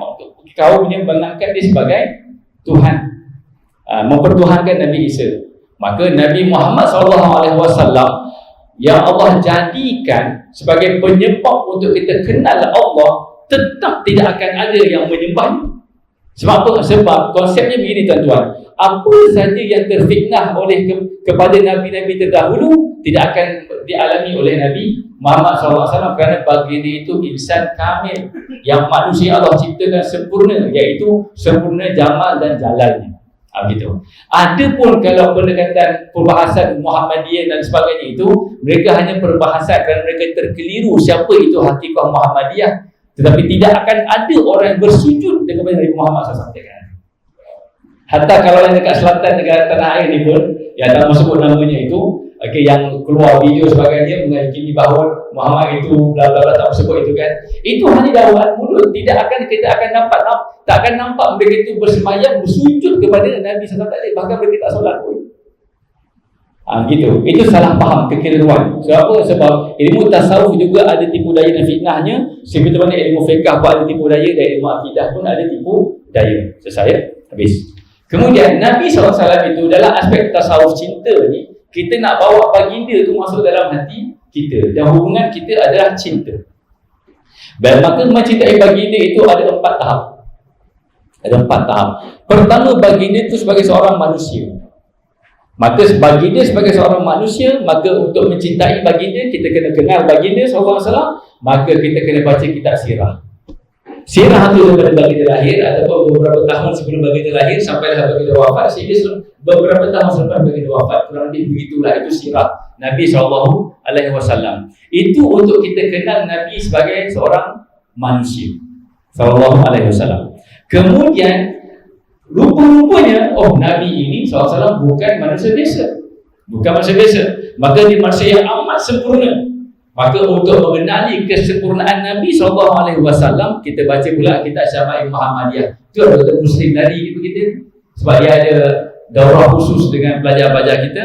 kaumnya mengangkat dia sebagai Tuhan, mempertuhankan Nabi Isa. Maka Nabi Muhammad SAW yang Allah jadikan sebagai penyebab untuk kita kenal Allah, tetap tidak akan ada yang menyembahnya. Sebab apa? Sebab konsepnya begini tuan-tuan, apa saja yang terfitnah oleh kepada Nabi-Nabi terdahulu tidak akan dialami oleh Nabi Muhammad SAW, kerana baginda itu insan kamil yang manusia Allah ciptakan sempurna, iaitu sempurna jamal dan jalalnya. Gitu. Adapun kalau pendekatan perbahasan Muhammadiyah dan sebagainya itu, mereka hanya perbahasan kerana mereka terkeliru siapa itu hakikat Muhammadiyah. Tetapi tidak akan ada orang yang bersujud kepada Nabi Muhammad SAW. Hatta kalau yang dekat selatan negara tanah air ni pun, yang tak mahu sebut namanya itu, okay, yang keluar video sebagainya mengakini bahawa Muhammad itu bla bla bla, tak sebut itu kan. Itu hanya dakwaan mulut. Kita akan nampak mereka itu bersemayam, bersujud kepada Nabi SAW, bahkan mereka tak solat pun. Gitu. Itu salah faham, kekeliruan. Sebab ilmu tasawuf juga ada tipu daya dan fitnahnya. Seperti mana ilmu fiqh pun ada tipu daya, dan ilmu akidah pun ada tipu daya. Selesai? Habis. Kemudian Nabi SAW itu dalam aspek tasawuf cinta ni, kita nak bawa baginda tu masuk dalam hati kita, dan hubungan kita adalah cinta. Dan maka mencintai baginda itu ada 4 tahap. Ada 4 tahap. Pertama, baginda itu sebagai seorang manusia. Maka baginda sebagai seorang manusia, maka untuk mencintai baginda, kita kena kenal baginda SAW, maka kita kena baca kitab sirah. Sirah itu daripada baginda lahir ataupun beberapa tahun sebelum baginda lahir sampailah baginda wafat, sehingga beberapa tahun selepas baginda wafat, kurang lebih begitulah, itu sirah Nabi SAW. Itu untuk kita kenal Nabi sebagai seorang manusia SAW. Kemudian rupa-rupanya, Nabi ini SAW bukan manusia biasa. Bukan manusia biasa. Maka dia manusia yang amat sempurna. Maka untuk mengenali kesempurnaan Nabi SAW, kita baca pula kitab Syama'il Muhammadiyah. Itu ada Dr. Muslim dari kita. Sebab dia ada daurah khusus dengan pelajar-pelajar kita,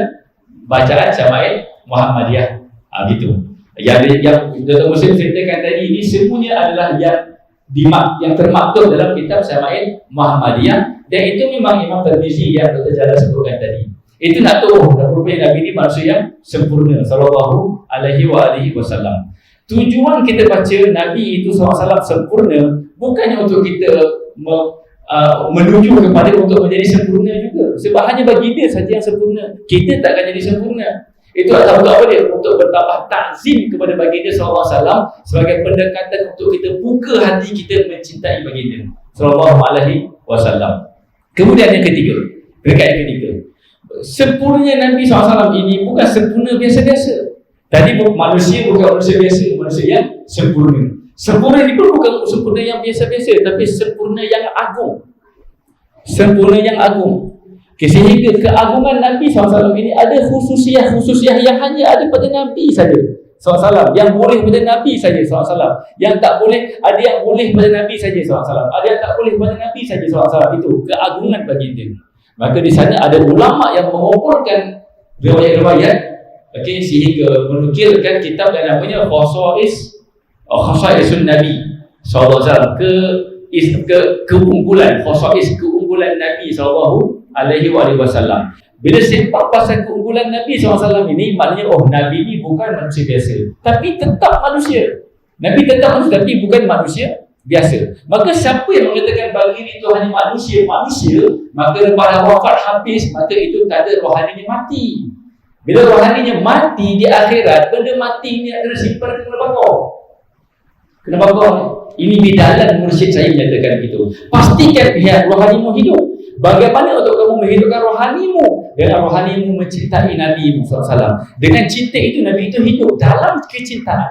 bacaan Syama'il Muhammadiyah. Gitu. Yang Dr. Muslim ceritakan tadi ini semuanya adalah yang termaktub dalam kitab Syama'il Muhammadiyah. Dan itu memang Imam Tirmizi yang Dr. Jalal sebutkan tadi. Itu nak tahu rupanya Nabi ini manusia yang sempurna sallallahu alaihi wasallam. Tujuan kita baca Nabi itu SAW sempurna bukannya untuk kita menuju kepada untuk menjadi sempurna juga. Sebab hanya baginda saja yang sempurna. Kita tak akan jadi sempurna. Itu adalah untuk apa dia? Untuk bertambah takzim kepada baginda SAW sebagai pendekatan untuk kita buka hati kita mencintai baginda sallallahu alaihi wasallam. Kemudian yang ketiga, peringkat yang ketiga, sempurnanya Nabi SAW ini bukan sempurna biasa-biasa. Tadi manusia bukan manusia biasa, manusia yang sempurna. Sempurna ini pun bukan sempurna yang biasa-biasa, tapi sempurna yang agung. Sempurna yang agung. Sehingga keagungan Nabi SAW ini ada khususiah yang hanya ada pada Nabi saja SAW, yang boleh pada Nabi saja SAW, yang tak boleh, ada yang boleh pada Nabi saja SAW, ada yang tak boleh pada Nabi saja SAW. Itu keagungan baginda. Maka di sana ada ulama yang mengumpulkan riwayat-riwayat, sehingga menukilkan kitab yang namanya Khasaisun Nabi SAW, keunggulan Nabi SAW. Bila sempat pasal keunggulan Nabi SAW ini, maknanya Nabi ini bukan manusia biasa, tapi tetap manusia. Nabi tetap manusia, tapi bukan manusia biasa. Maka siapa yang mengatakan baginda itu hanya manusia, maka pada wafat habis, maka itu tak ada rohaninya mati. Bila rohaninya mati di akhirat, benda mati ini akan simpan kena bakar. Kena bakar. Ini bidalan mursyid saya menyatakan begitu. Pastikan pihak rohanimu hidup. Bagaimana untuk kamu menghidupkan rohanimu? Dengan rohanimu mencintai Nabi SAW. Dengan cinta itu, Nabi itu hidup dalam kecintaan.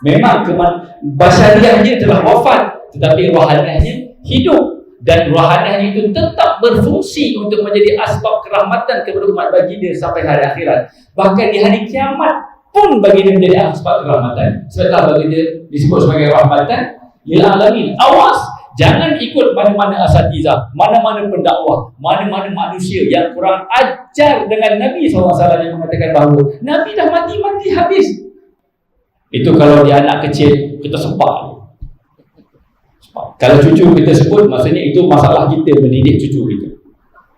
Memang basyariahnya telah wafat, tetapi rohaniahnya hidup. Dan rohaniahnya itu tetap berfungsi untuk menjadi asbab kerahmatan kepada umat baginda sampai hari akhirat. Bahkan di hari kiamat pun baginda menjadi asbab kerahmatan. Sebab baginda disebut sebagai rahmatan lil alamin. Awas! Jangan ikut mana-mana asatizah, mana-mana pendakwah, mana-mana manusia yang kurang ajar dengan Nabi SAW yang mengatakan bahawa Nabi dah mati habis. Itu kalau dia anak kecil, kita sepak. Kalau cucu kita sebut, maksudnya itu masalah kita mendidik cucu kita.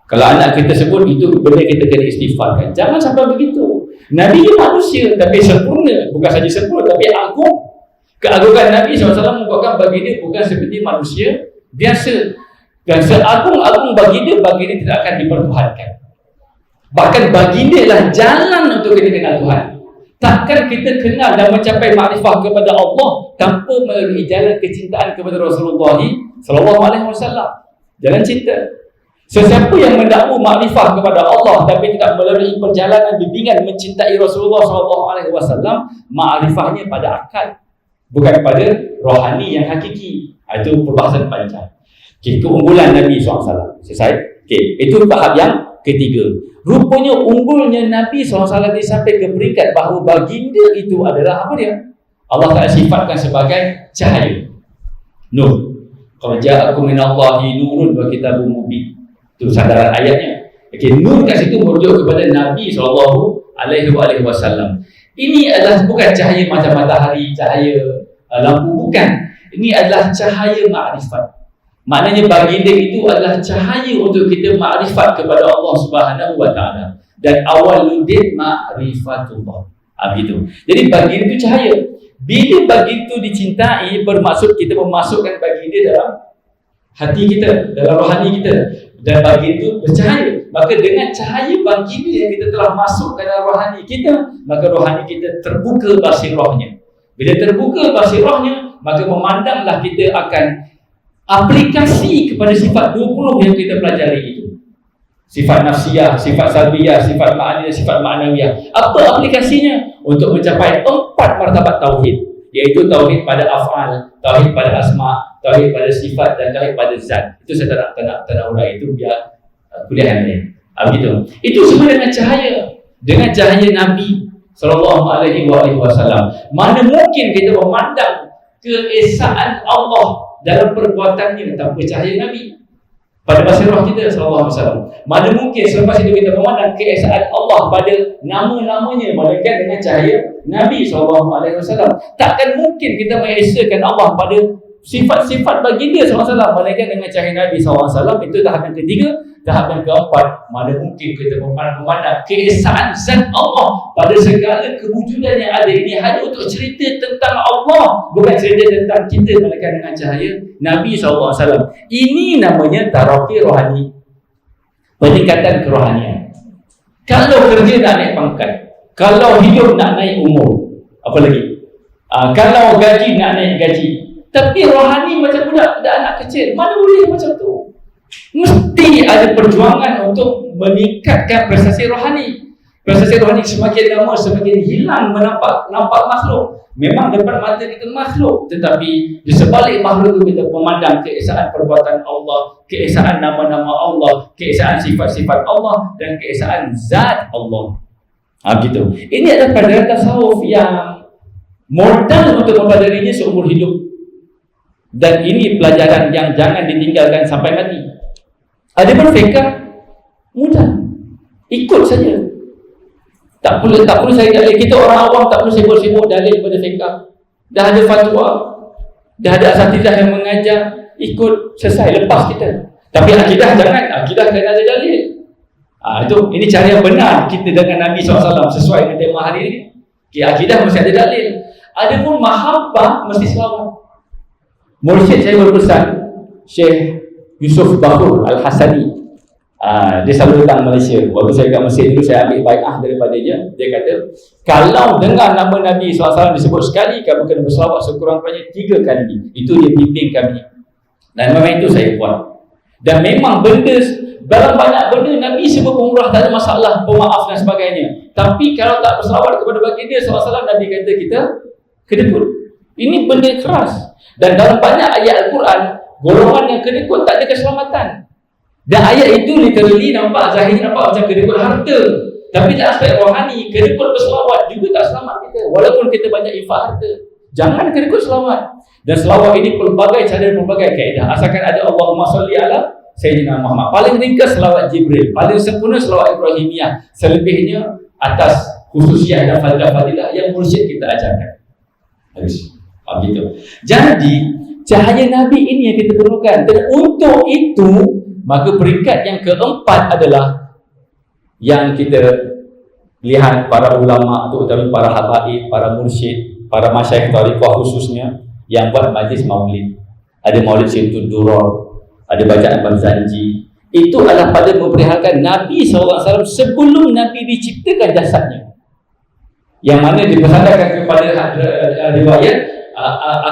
Kalau anak kita sebut, itu benda kita kena istighfarkan. Jangan sampai begitu. Nabi dia manusia, tapi sempurna. Bukan saja sempurna, tapi agung. Keagungan Nabi SAW merupakan baginda bukan seperti manusia biasa. Dan seagung-agung baginda tidak akan dipertuhankan. Bahkan baginda lah jalan untuk kita kenal Tuhan. Takkan kita kenal dan mencapai makrifah kepada Allah tanpa melalui jalan kecintaan kepada Rasulullah SAW. Jalan cinta. Sesiapa yang mendakwa makrifah kepada Allah tapi tidak melalui perjalanan bimbingan mencintai Rasulullah SAW, makrifahnya pada akal, bukan pada rohani yang hakiki. Itu perbahasan panjang. Okay, keunggulan Nabi SAW. Selesai? Okay, itu tahap yang ketiga. Rupanya unggulnya Nabi SAW sampai ke peringkat bahawa baginda itu adalah apa dia? Allah Ta'ala sifatkan sebagai cahaya. Nur. Qad ja'akum minallahi nurun wa kitabun mubin. Itu sandaran ayatnya. Okay, nur kat situ merujuk kepada Nabi SAW. Ini adalah bukan cahaya macam matahari, cahaya lampu, bukan. Ini adalah cahaya makrifat. Maknanya baginda itu adalah cahaya untuk kita makrifat kepada Allah Subhanahu wa taala. Dan awaludin ma'rifatullah. Begitu. Jadi baginda itu cahaya. Bila baginda itu dicintai, bermaksud kita memasukkan baginda dalam hati kita, dalam rohani kita. Dan baginda itu bercahaya. Maka dengan cahaya baginda yang kita telah masuk ke dalam rohani kita, maka rohani kita terbuka basirahnya. Bila terbuka basirahnya, maka memandanglah kita akan aplikasi kepada sifat 20 yang kita pelajari itu. Sifat nafsiyah, sifat salbiyah, sifat ma'aniyah, sifat ma'nawiyah. Apa aplikasinya? Untuk mencapai 4 martabat tauhid, iaitu tauhid pada af'al, tauhid pada asma', tauhid pada sifat, dan tauhid pada zat. Itu saya tak nak urai, itu biar kuliah yang lain. Begitu. Itu semua dengan cahaya Nabi SAW. Mana mungkin kita memandang keesaan Allah dalam perbuatannya tanpa cahaya Nabi pada basirah kita SAW. Mana mungkin selepas itu kita memandang keesaan Allah pada nama-namanya melainkan dengan cahaya Nabi SAW. Takkan mungkin kita mengesakan Allah pada sifat-sifat baginda SAW melainkan dengan cahaya Nabi SAW. Itu tahap yang ketiga. Tahap yang keempat, mana mungkin kita memandang keesaan zat Allah pada segala kewujudan yang ada. Ini hanya untuk cerita tentang Allah, bukan cerita tentang kita, melainkan dengan cahaya Nabi SAW. Ini namanya taraqi rohani, peningkatan kerohanian. Kalau kerja nak naik pangkat, kalau hidup nak naik umur, apa lagi? Kalau gaji nak naik gaji, tapi rohani macam budak anak kecil, mana boleh macam tu? Mesti ada perjuangan untuk meningkatkan prestasi rohani. Prestasi rohani semakin lama semakin hilang nampak makhluk. Memang depan mata kita makhluk, tetapi di sebalik makhluk itu kita memandang keesaan perbuatan Allah, keesaan nama-nama Allah, keesaan sifat-sifat Allah, dan keesaan zat Allah. Gitu. Ini adalah pelajaran tasawuf yang modal untuk mempelajarinya seumur hidup. Dan ini pelajaran yang jangan ditinggalkan sampai mati. Ada pun fiqh mudah, ikut saja. Tak perlu saya dalil. Kita orang awam tak perlu sibuk-sibuk dalil pada fiqh. Dah ada fatwa, dah ada asatidzah yang mengajar, ikut, selesai, lepas kita. Tapi akidah jangan, akidah kena ada dalil. Ini cara yang benar kita dengan Nabi SAW sesuai dengan tema hari ini. Akidah mesti ada dalil. Ada pun mahabbah mesti selawat. Mursyid saya berpesan, Syekh Yusuf Bakhur Al-Hasani, dia selalu datang Malaysia. Waktu saya kat Mesir dulu, saya ambil bai'ah daripada dia. Dia kata, kalau dengar nama Nabi SAW disebut sekali, kamu kena berselawat sekurang-kurangnya 3 kali. Itu dia bimbing kami. Dan memang itu saya buat. Dan memang dalam banyak benda Nabi sebut umrah tak ada masalah, pemaaf dan sebagainya. Tapi kalau tak berselawat kepada baginda SAW, Nabi kata kita kedekut. Ini benda keras. Dan dalam banyak ayat Al-Quran, golongan yang kedekut tak ada keselamatan. Dan ayat itu literally nampak, zahir nampak macam kedekut harta. Tapi dalam aspek rohani, kedekut berselawat juga tak selamat kita. Walaupun kita banyak infak harta, jangan kedekut selawat. Dan selawat ini pelbagai cara, pelbagai kaedah. Asalkan ada Allahumma salli ala Sayyidina Muhammad. Paling ringkas selawat Jibril, paling sempurna selawat Ibrahimiyah. Selebihnya atas khususiah dan fadilah yang mursyid kita ajarkan. Habis. Begitu. Jadi cahaya Nabi ini yang kita perlukan. Dan untuk itu, maka peringkat yang keempat adalah yang kita lihat para ulama, terutama para habaib, para mursyid, para masyayikh tariqah khususnya yang buat majlis maulid. Ada maulid Syaitul Duror, ada bacaan Barzanji. Itu adalah pada memperlihatkan Nabi SAW sebelum Nabi diciptakan jasadnya. Yang mana dipesankan kepada riwayat,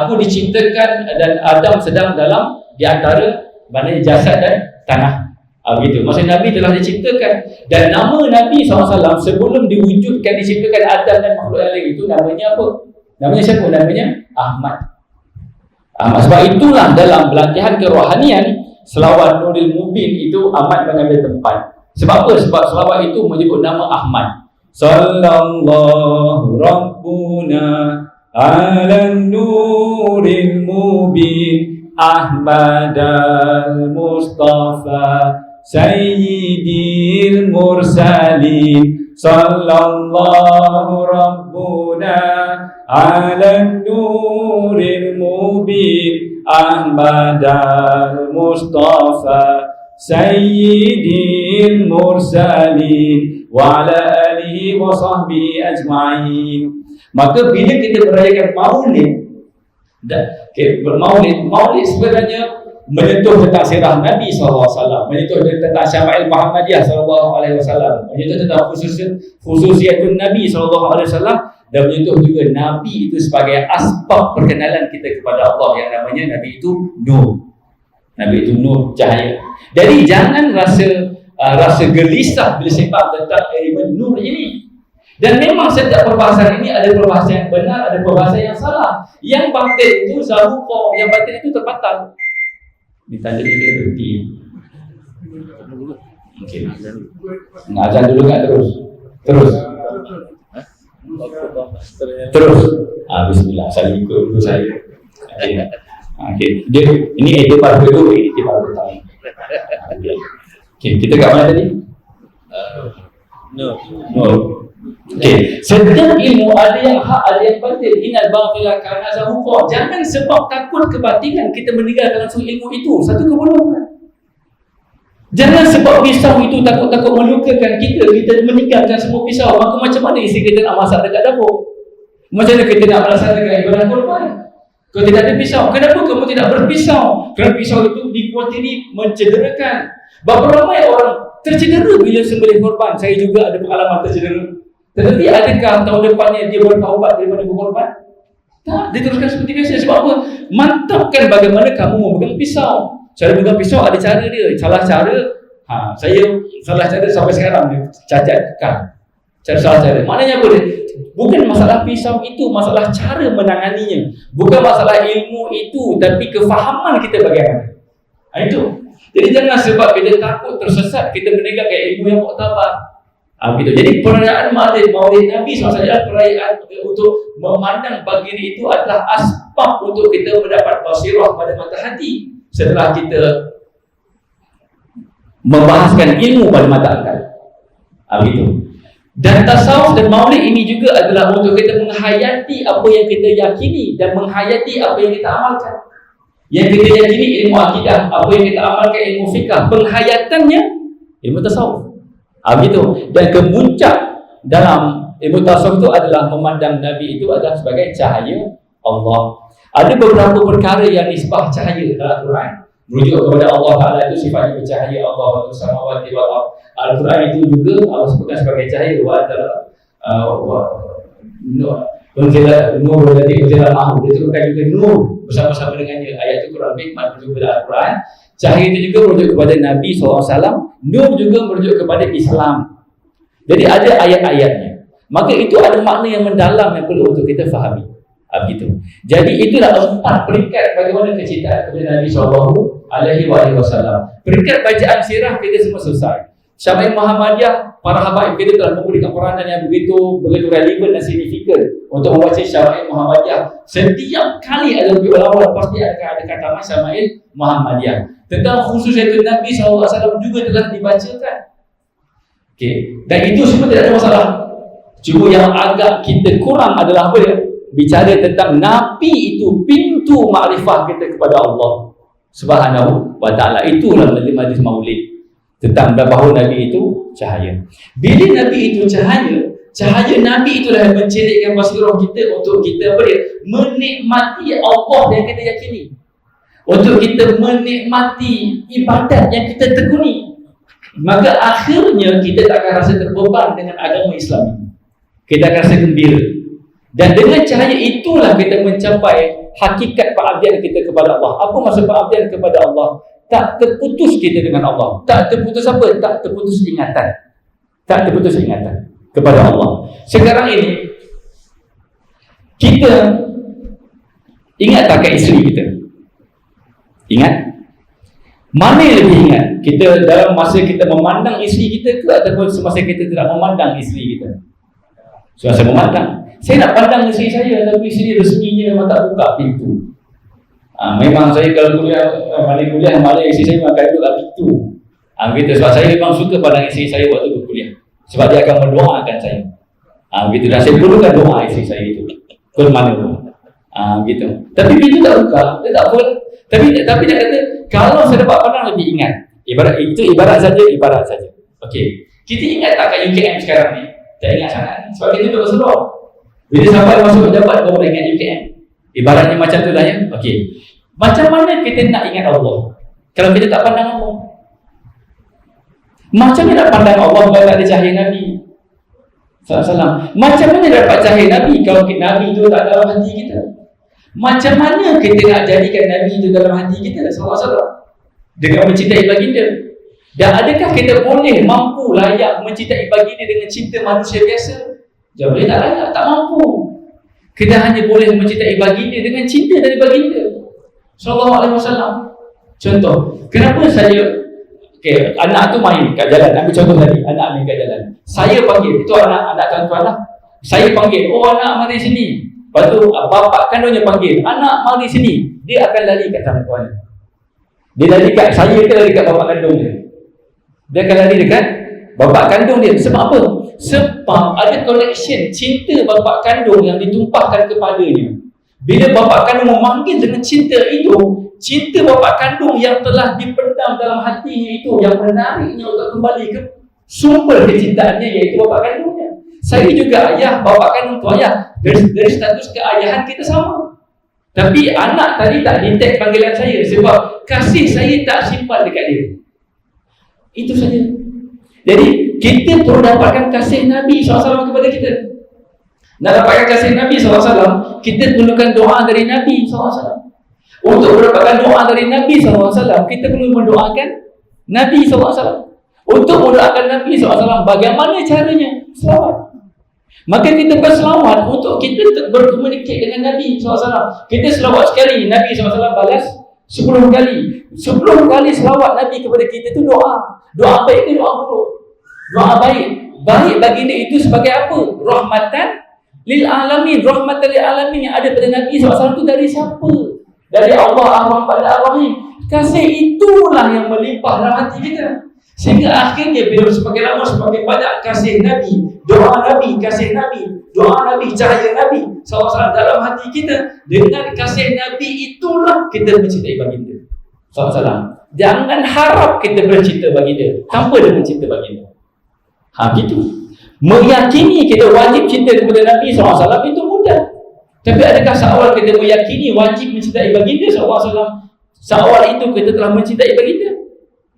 aku diciptakan dan Adam sedang dalam di antara mana jasad dan tanah. Begitu. Maksudnya Nabi telah diciptakan, dan nama Nabi SAW sebelum diwujudkan, diciptakan Adam dan makhluk yang lain itu namanya apa? Namanya siapa? Namanya Ahmad. Sebab itulah dalam pelatihan kerohanian selawat Nuril Mubin itu Ahmad mengambil tempat. Sebab apa? Sebab selawat itu menyebut nama Ahmad. Sallallahu Rabbuna ala Nuril Mubin Ahmad al-Mustafa Sayyidil Mursalin. Sallallahu Rabbuna ala Nuril Mubin Ahmad al-Mustafa Sayyidil Mursalin wa ala alihi wa sahbihi ajma'in. Maka bila kita merayakan maulid, maulid sebenarnya menyentuh tentang sirah Nabi SAW, menyentuh tentang syama'il Muhammadiyah SAW, menyentuh tentang khususiatun Nabi SAW, dan menyentuh juga Nabi itu sebagai asbab perkenalan kita kepada Allah, yang namanya Nabi itu Nur. Nabi itu Nur, cahaya. Jadi jangan rasa gelisah bila sembang tentang elemen Nur ini. Dan memang setiap perbahasan ini ada perbahasan yang benar, ada perbahasan yang salah. Yang batil itu zahuqah, yang batil itu terbatal. Ditanya dia berhenti. Okey. Ngajar dulu kan terus. Bismillah. Saya ikut dulu saya. Okey. Dia ini etibar dulu, etibar pertama. Okey, kita kat mana tadi? No. Okey, setiap ilmu ada yang hak, ada yang batil. Innal batila kana zahuqa. Jangan sebab takut kebatilan kita meninggalkan langsung ilmu itu. Satu kebodohan. Jangan sebab pisau itu takut-takut melukakan kita meninggalkan semua pisau. Maka macam mana isteri kita nak masak dekat dapur? Macam mana kita nak melaksanakan ibadah korban? Kalau tidak ada pisau, kenapa kamu tidak berpisau? Kerana pisau itu dikuatiri mencederakan. Berapa ramai orang tercedera bila sembelih korban? Saya juga ada pengalaman tercedera. Tetapi adakah tahun depannya dia bertaubat daripada berkorban? Tak, dia teruskan seperti biasa. Sebab apa? Mantapkan bagaimana kamu memegang pisau. Cara memegang pisau ada cara dia. Salah cara, saya salah cara sampai sekarang dia cacatkan. Salah cara. Maknanya apa dia? Bukan masalah pisau itu, masalah cara menanganinya. Bukan masalah ilmu itu, tapi kefahaman kita bagaimana. Itu. Jadi jangan sebab kita takut tersesat, kita meninggalkan ilmu yang muktabar. Gitu. Jadi perayaan maulid Nabi SAW adalah perayaan untuk memandang pagi itu adalah asbab untuk kita mendapat basirah pada mata hati setelah kita membahaskan ilmu pada mata akal. Gitu. Dan tasawuf dan maulid ini juga adalah untuk kita menghayati apa yang kita yakini dan menghayati apa yang kita amalkan. Yang kita yakini ilmu akidah, apa yang kita amalkan ilmu fiqah, penghayatannya ilmu tasawuf. Gitu. Dan kemuncak dalam ilmu tasawuf itu adalah memandang Nabi itu adalah sebagai cahaya Allah. Ada beberapa perkara yang nisbah cahaya dalam Quran. Merujuk kepada Allah Ta'ala itu sifatnya bercahaya. Allah samawati wal ardh. Al-Quran itu juga Allah sebutkan sebagai cahaya. Wa adalah Nur berarti unzila ma'ahu. Dia turunkan juga Nur bersama-sama dengannya. Ayat itu Quran Hikmat merujuk kepada Al-Quran. Cahaya itu juga merujuk kepada Nabi SAW. Nur juga merujuk kepada Islam. Jadi ada ayat-ayatnya. Maka itu ada makna yang mendalam yang perlu untuk kita fahami. Begitu. Jadi itulah 4 peringkat bagaimana kecintaan kepada Nabi SAW. Peringkat bacaan sirah kita semua selesai. Syama'il Muhammadiyah, para habaib kita telah memberikan peranan yang begitu relevan dan signifikan untuk membaca Syama'il Muhammadiyah. Setiap kali ada lebih ulama pasti akan ada kata Syama'il Muhammadiyah. Tentang khususnya Nabi SAW juga telah dibacakan. Dan itu semua tidak ada masalah. Cuma yang agak kita kurang adalah apa ya? Bicara tentang Nabi itu pintu makrifah kita kepada Allah Subhanahu wa ta'ala. Itulah majlis maulid. Tentang bahawa Nabi itu cahaya. Bila Nabi itu cahaya, cahaya Nabi itulah yang mencerikkan basirah kita untuk kita menikmati Allah yang kita yakini, untuk kita menikmati ibadat yang kita tekuni. Maka akhirnya kita tak akan rasa terbeban dengan agama Islam ini. Kita akan rasa gembira. Dan dengan cahaya itulah kita mencapai hakikat pengabdian kita kepada Allah. Apa maksud pengabdian kepada Allah? Tak terputus kita dengan Allah. Tak terputus apa? Tak terputus ingatan. Tak terputus ingatan kepada Allah. Sekarang ini kita ingat tak kat isteri kita? Ingat? Mana yang lebih ingat? Kita dalam masa kita memandang isteri kita ke ataupun semasa kita tidak memandang isteri kita? Semasa memandang. Saya nak pandang isteri saya, tapi isteri resminya memang tak buka pintu. Memang saya kalau kuliah, malam isteri saya memang akan buka pintu. Gitu. Sebab saya memang suka pandang isteri saya waktu berkuliah. Sebab dia akan mendoakan saya. Gitu. Dan saya perlukan doa isteri saya itu ke mana pun. Gitu. Tapi pintu tak buka, dia tak apa. Tapi dia kata, kalau saya dapat pandang lebih ingat. Ibarat saja. Okey. Kita ingat tak kat UKM sekarang ni? Tak ingat sangat. Sebab kita duduk berseluruh. Bila sampai masuk pejabat, baru ingat UKM. Ibaratnya macam tu lah ya. Okey. Macam mana kita nak ingat Allah kalau kita tak pandang Allah? Macam mana nak pandang Allah kalau tak ada cahaya Nabi SAW? Macam mana dapat cahaya Nabi kalau Nabi itu tak dalam hati kita? Macam mana kita nak jadikan Nabi itu dalam hati kita SAW dengan mencintai baginda? Dan adakah kita boleh mampu layak mencintai baginda dengan cinta manusia biasa? Jawapannya tak layak, tak mampu. Kita hanya boleh mencintai baginda dengan cinta dari baginda sallallahu alaihi wasallam. Contoh, kenapa saya anak tu main kat jalan, ambil contoh tadi, anak main kat jalan. Saya panggil, itu anak tuan-tuan lah. Saya panggil, oh anak mari sini. Lepas tu bapak kandungnya panggil, anak mari sini. Dia akan lari kat tuan-tuan. Dia lari kat saya ke lari kat bapak kandung dia? Dia akan lari dekat bapak kandung dia. Sebab apa? Sebab ada connection cinta bapak kandung yang ditumpahkan kepadanya. Bila bapak kandung memanggil dengan cinta itu, cinta bapak kandung yang telah dipendam dalam hatinya itu yang menariknya untuk kembali ke sumber kecintaannya, iaitu bapak kandungnya. Saya juga ayah, bapak kandung tu ayah. Dari status keayahan kita sama. Tapi anak tadi tak detect panggilan saya sebab kasih saya tak simpan dekat dia. Itu saja. Jadi kita perlu dapatkan kasih Nabi SAW kepada kita. Nak dapatkan kasih Nabi SAW, kita perlukan doa dari Nabi SAW. Untuk mendapatkan doa dari Nabi SAW, kita perlu mendoakan Nabi SAW. Untuk mendoakan Nabi SAW, bagaimana caranya? Selawat. Maka kita berselawat untuk kita berkomunikasi dengan Nabi SAW. Kita selawat sekali, Nabi SAW balas 10 kali. 10 kali selawat Nabi kepada kita itu doa. Doa baik ke doa buruk? Doa baik. Baik baginda itu sebagai apa? Rahmatan lil alamin. Rahmatan lil alamin yang ada pada Nabi SAW itu dari siapa? Dari Allah Ar-Rahman Ar-Rahim. Kasih itulah yang melimpah dalam hati kita. Sehingga akhirnya bila semakin lama semakin banyak kasih Nabi, doa Nabi, kasih Nabi, doa Nabi, cahaya Nabi SAW dalam hati kita. Dengan kasih Nabi itulah kita mencintai baginda SAW. Jangan harap kita bercinta baginda tanpa dengan cinta baginda. Gitu. Meyakini kita wajib cinta kepada Nabi SAW itu mudah. Tapi adakah seawal kita meyakini wajib mencintai baginda SAW? Seawal itu kita telah mencintai baginda?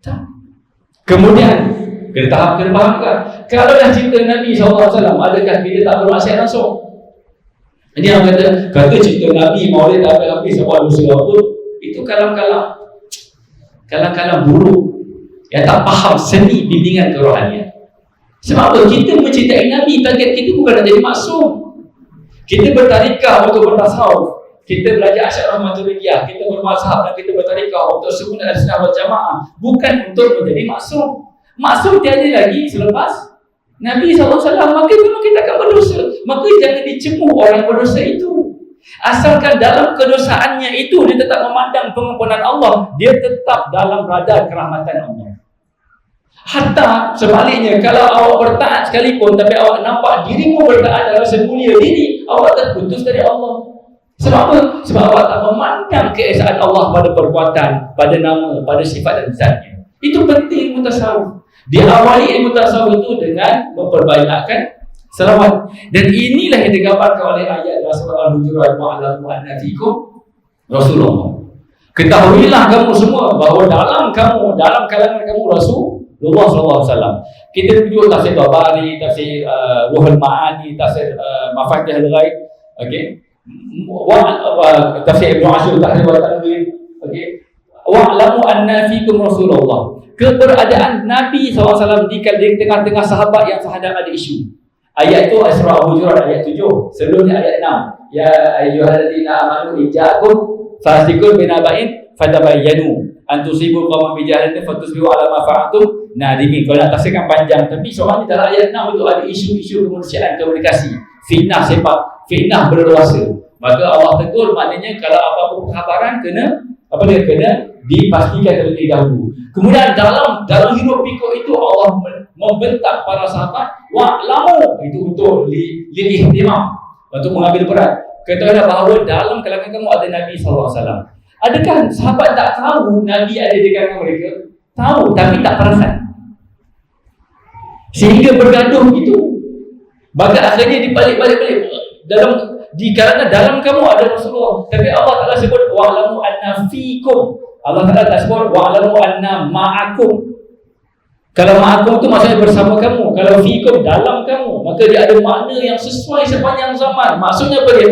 Tak. Kemudian kita fahamkan, kalau dah cinta Nabi SAW, adakah kita tak bermaksiat langsung? Ini yang kata cinta Nabi maulid tak habis awal dosa apa? Itu kalam-kalam buruk yang tak faham seni bimbingan kerohanian. Sebab apa? Kita mencintai Nabi, target kita bukan nak jadi maksum. Kita bertarikah untuk bertasawuf, kita belajar asyarah maturidiyah, kita bermazhab dan kita bertarikah untuk sunnah al-sunnah wal jamaah, bukan untuk menjadi maksum. Maksum tiada lagi selepas Nabi SAW. Maka memang kita akan berdosa. Maka jangan dicemu orang berdosa itu. Asalkan dalam kedosaannya itu dia tetap memandang pengampunan Allah, dia tetap dalam radar kerahmatan Allah. Hatta sebaliknya, kalau awak bertaat sekalipun tapi awak nampak dirimu bertaat dalam semulia diri, awak terputus dari Allah. Sebab apa? Sebab awak tak memandang keesaan Allah pada perbuatan, pada nama, pada sifat dan zatnya. Itu penting ilmu tasawuf. Diawali ilmu tasawuf itu dengan memperbanyakkan Selawat. Dan inilah yang digambarkan oleh ayat surah Al-Hujurat, wa'lamu anna fikum Rasulullah. Ketahuilah kamu semua bahawa dalam kalangan kamu Rasulullah SAW. Kita rujuk tafsir Tabari, tafsir Ruhul Ma'ani, tafsir Mafatihul Ghaib, okey. Tafsir Ibnu Ashur Tahrir wa Tanwir, okey. Wa'lamu anna fikum Rasulullah. Keberadaan Nabi SAW di tengah-tengah sahabat yang sahada ada isu. Ayat itu surah Al-Hujurat ayat 7. Sebelumnya ayat 6. Ya ayyuhalladzina amanu ija'akum fasiqun binaba'in fatabayyanu an tusibu qauman bijahalatin fatusbihu 'ala ma fa'altum nadimin. Kalau nak tafsirkan panjang, tapi soalnya dalam ayat 6 itu ada isu-isu kemanusiaan, komunikasi, fitnah fitnah berluasa. Maka Allah tegur, maknanya kalau apa-apa perkhabaran kena dipastikan terlebih dahulu. Kemudian dalam hidup pikuk itu Allah membentak para sahabat, wa'lamu, itu untuk lil-ihtimam, untuk mengambil peran. Ketahuilah bahawa dalam kalangan kamu ada Nabi SAW. Adakah sahabat tak tahu Nabi ada di kalangan mereka? Tahu, tapi tak perasan. Sehingga bergaduh itu. Maka akhirnya dibalik-balik di kalangan dalam kamu ada Rasulullah. Tapi Allah Ta'ala sebut wa'lamu anna fikum. Allah Ta'ala tak sebut wa'lamu anna ma'akum. Kalau ma'akum itu maksudnya bersama kamu. Kalau fikum dalam kamu, maka dia ada makna yang sesuai sepanjang zaman. Maksudnya apa dia?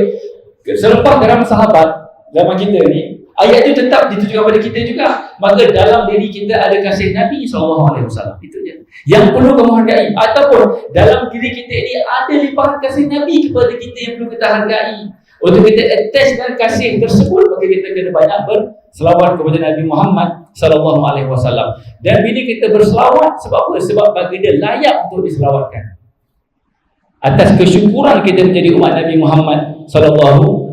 Selepas dalam sahabat, zaman kita ni, ayat itu tetap ditujukan pada kita juga. Maka dalam diri kita ada kasih Nabi SAW. Itu je yang perlu kamu hargai. Ataupun dalam diri kita ini ada limpahan kasih Nabi kepada kita yang perlu kita hargai. Untuk kita attach dengan kasih tersebut, maka kita kena banyak berselawat kepada Nabi Muhammad SAW. Dan bila kita berselawat, sebab apa? Sebab bagi dia layak untuk diselawatkan. Atas kesyukuran kita menjadi umat Nabi Muhammad SAW.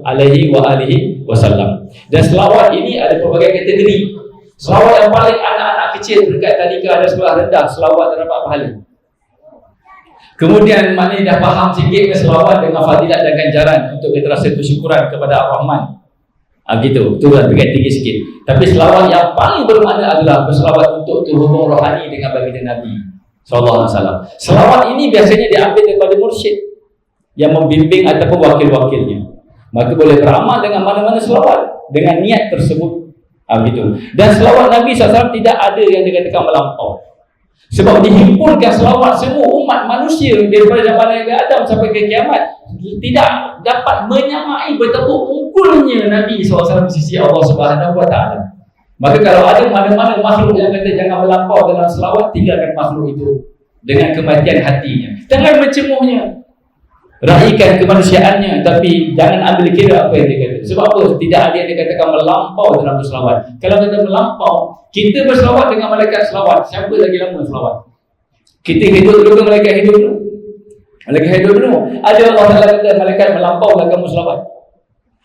Dan selawat ini ada pelbagai kategori. Selawat yang paling anak-anak kecil dekat tadika ada sekolah rendah, selawat dan dapat pahala. Kemudian maknanya dah faham sikit ke selawat dengan fadilat dan ganjaran untuk kita rasa kesyukuran kepada Ar-Rahman. Gitu, tu dah dekat tinggi sikit. Tapi selawat yang paling bermakna adalah berselawat untuk terhubung rohani dengan baginda Nabi SAW. Selawat ini biasanya diambil daripada mursyid yang membimbing ataupun wakil-wakilnya. Maka boleh beramal dengan mana-mana selawat dengan niat tersebut. Gitu. Dan selawat Nabi SAW tidak ada yang dikatakan melampau. Sebab dihimpunkan selawat semua umat manusia daripada zaman Nabi Adam sampai ke kiamat tidak dapat menyamai betapa unggulnya Nabi SAW di sisi Allah Subhanahu Wa Taala. Maka kalau ada mana-mana makhluk yang kata jangan melampau dalam selawat, tinggalkan makhluk itu dengan kematian hatinya. Jangan mencemuhnya, raikan kemanusiaannya, tapi jangan ambil kira apa yang dia kata. Sebab apa? Tidak ada yang dikatakan melampau dalam berselawat. Kalau kata melampau, kita berselawat dengan malaikat selawat. Siapa lagi lama selawat? Kita hidup dulu ke malaikat hidup dulu? Malaikat hidup dulu. Ada Allah Ta'ala kata malaikat melampau lah kamu selawat.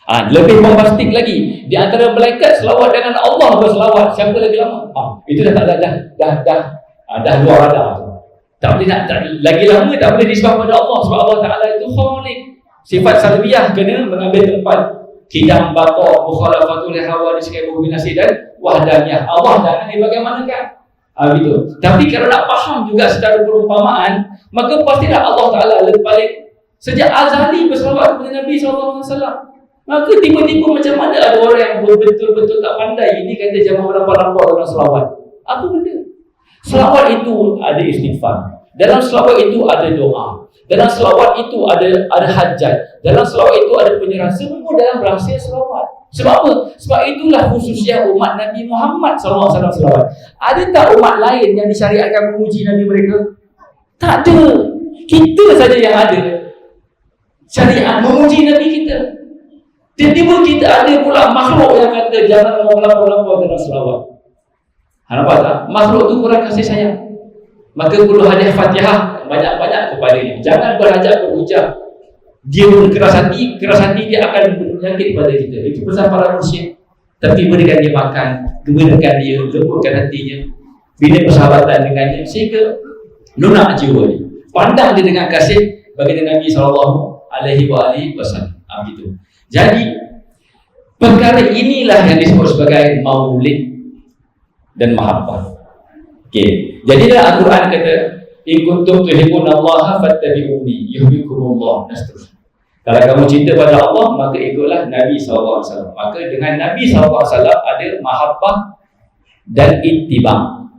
Lebih bombastik lagi, di antara malaikat selawat dengan Allah berselawat, siapa lagi lama? Itu dah luar radar. Tak boleh nak lagi lama, tak boleh disebab pada Allah. Sebab Allah Ta'ala itu khaliq. Sifat salbiyah kena mengambil tempat kidam baqa mukhalafatul hawa disekaibu binasi dan wahdaniyah. Allah jangan dibagaimanakan. Gitu. Tapi kalau nak faham juga secara perumpamaan, maka pastilah Allah Ta'ala paling sejak azali berselawat kepada Nabi SAW. Maka tiba-tiba macam mana ada orang yang betul-betul tak pandai ini kata jangan melampau-lampau dalam selawat. Apa benda? Selawat itu ada istighfar. Dalam selawat itu ada doa. Dalam selawat itu ada hajat. Dalam selawat itu ada penyerahan. Semua dalam rahsia selawat. Sebab apa? Sebab itulah khususnya umat Nabi Muhammad SAW selawat. Ada tak umat lain yang disyariatkan memuji Nabi mereka? Tak ada. Kita saja yang ada syariat memuji Nabi kita. Tiba-tiba kita ada pula makhluk yang kata jangan melampau-lampau dalam selawat. Nampak tak? Makhluk tu kurang kasih sayang. Maka perlu hadiah Fatihah banyak-banyak kepadanya. Jangan berhajat berhujah. Dia pun keras hati dia akan menyakit pada kita. Itu pesan para mursyid. Tapi berikan dia makan, berikan dia, lembutkan hatinya, bina persahabatan dengannya sehingga lunak jiwa dia. Pandang dia dengan kasih baginda Nabi SAW. Gitu. Jadi perkara inilah yang disebut sebagai maulid dan mahabbah. Okey. Jadi dalam Al-Quran kata in kuntum tuhibbunallaha fattabi'uni yuhibbukumullah. Dan seterusnya. Kalau kamu cinta pada Allah, maka ikutlah Nabi SAW. Maka dengan Nabi SAW ada mahabbah dan ittiba'.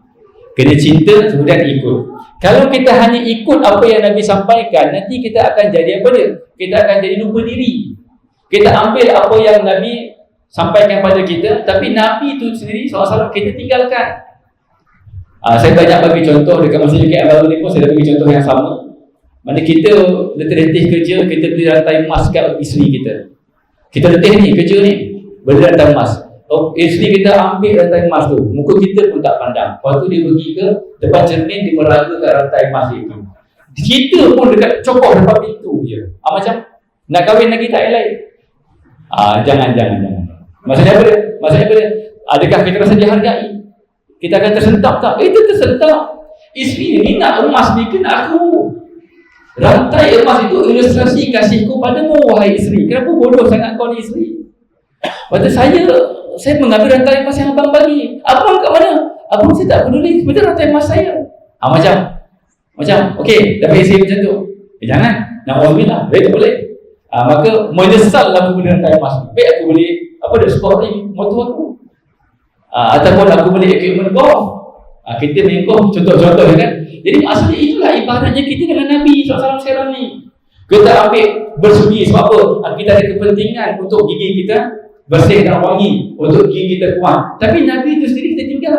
Kena cinta kemudian ikut. Kalau kita hanya ikut apa yang Nabi sampaikan, nanti kita akan jadi apa dia? Kita akan jadi lupa diri. Kita ambil apa yang Nabi sampaikan pada kita, tapi Nabi itu sendiri SAW kita tinggalkan. Saya banyak bagi contoh dekat Masjid KL ni pun saya dah bagi contoh yang sama. Mana kita letih kerja, kita beli rantai emas kat isteri kita. Kita letih ni kerja ni, beli rantai emas. Isteri kita ambil rantai emas tu, muka kita pun tak pandang. Lepas tu dia pergi ke depan cermin, dia meraga kat rantai emas itu. Kita pun dekat cokok depan pintu je. Macam nak kahwin lagi tak elok. Jangan. Maksudnya apa dia? Adakah kita rasa dihargai? Kita akan tersentak tak? Itu tersentak. Isteri ni nak emas ni ke nak aku? Rantai emas itu ilustrasi kasihku padamu, wahai isteri. Kenapa bodoh sangat kau ni isteri? Lepas saya mengambil rantai emas yang abang bagi. Abang kat mana? Abang saya tak peduli. Sebenarnya rantai emas saya. Macam okey, tapi isteri macam tu. Jangan. Na'udzubillah. Baik, tak boleh. Maka menyesal aku beli rantai emas. Baik aku beli sport ni, motor aku. Ataupun aku beli equipment golf. Kita main golf, contoh-contoh kan. Jadi maksudnya itulah ibaratnya kita dengan Nabi SAW sekarang ni. Kita ambil bersugi sebab apa? Kita ada kepentingan untuk gigi kita bersih dan wangi, untuk gigi kita kuat. Tapi Nabi itu sendiri kita tinggal.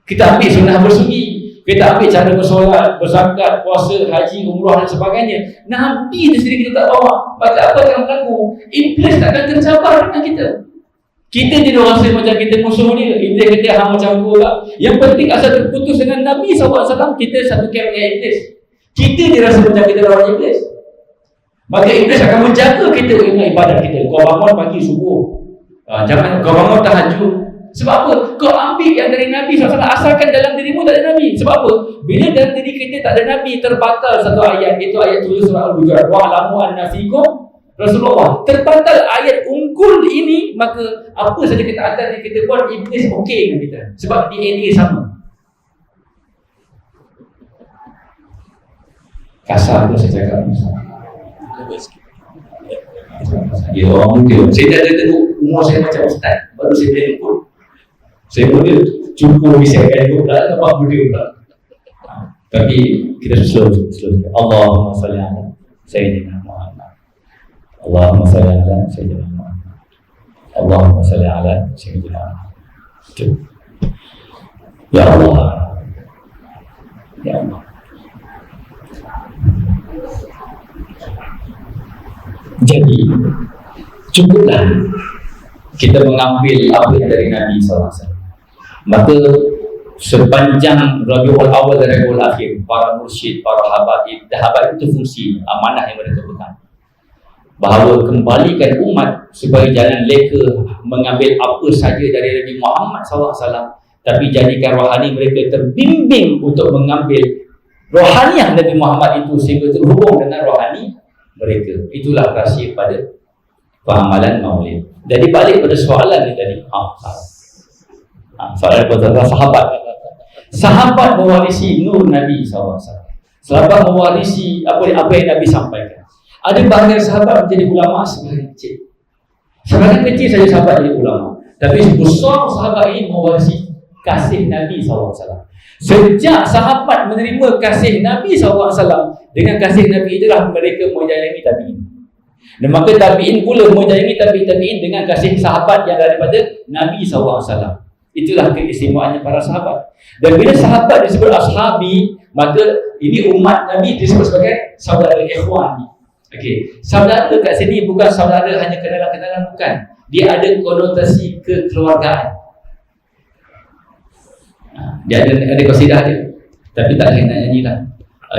Kita ambil sunnah bersugi, kita ambil cara bersolat, berzakat, puasa, haji, umrah dan sebagainya. Nabi itu sendiri kita tak bawa. Maka apa yang berlaku? Iblis takkan tercabar dengan kita. Kita tidak rasa macam kita musuh dia. Iblis kata hang macam aku lah. Yang penting asal terputus dengan Nabi SAW, kita satu camp dengan Iblis. Kita dia rasa macam kita lawan Iblis. Maka Iblis akan menjaga kita dengan ibadat kita. Kau bangun pagi subuh, jangan kau bangun tahajud. Sebab apa? Kau ambil yang dari Nabi SAW, asalkan dalam dirimu tak ada Nabi. Sebab apa? Bila dalam diri kita tak ada Nabi, terbatal satu ayat. Itu ayat tulis surah Al-Hujurat. Wa'lamu anna fikum Rasulullah. Terbatal ayat unggul ini, maka apa saja ketaatan yang kita buat, Iblis okey dengan kita. Sebab DNA sama. Kasar tu saya cakap. Ya orang muda. Saya dah tengok umur saya macam ustaz. Baru saya boleh pun. Saya boleh jumpa misalkan itu pula, nampak muda pula. Tapi kita slow. Allahumma salli ala Sayyidina Muhammad. Allahumma salli ala Sayyidina Muhammad. Allahumma salli ala Sayyidina Muhammad. Ya Allah. Ya Allah. Jadi cukuplah kita mengambil apa yang dari Nabi SAW. Maka sepanjang Rabiul Awal dan Rabiul Akhir, para mursyid, para habaib itu fungsi amanah yang mereka pegang, bahawa kembalikan umat supaya jangan leka mengambil apa saja dari Nabi Muhammad SAW, tapi jadikan rohani mereka terbimbing untuk mengambil rohaniah Nabi Muhammad itu sehingga terhubung dengan rohani mereka. Itulah rahsia pada pengamalan maulid. Jadi balik pada soalan ni tadi. Soalan pada sahabat mewarisi nur Nabi SAW. Sahabat mewarisi apa yang Nabi sampaikan. Ada bahagian sahabat menjadi ulama, sebahagian kecil. Sebahagian kecil saja sahabat jadi ulama. Tapi besar sahabat ini mewarisi kasih Nabi SAW. Sejak sahabat menerima kasih Nabi SAW, dengan kasih Nabi itulah mereka menyayangi tabi'in. Dan maka tabi'in pula menyayangi tabi'in dengan kasih sahabat yang daripada Nabi SAW. Itulah keistimewaannya para sahabat. Dan bila sahabat disebut ashabi, maka ini umat Nabi disebut sebagai saudara ikhwan. Okey, saudara kat sini bukan saudara hanya kenalan-kenalan, bukan. Dia ada konotasi kekeluargaan. Dia ada qasidah dia, tapi tak kena nyanyi lah.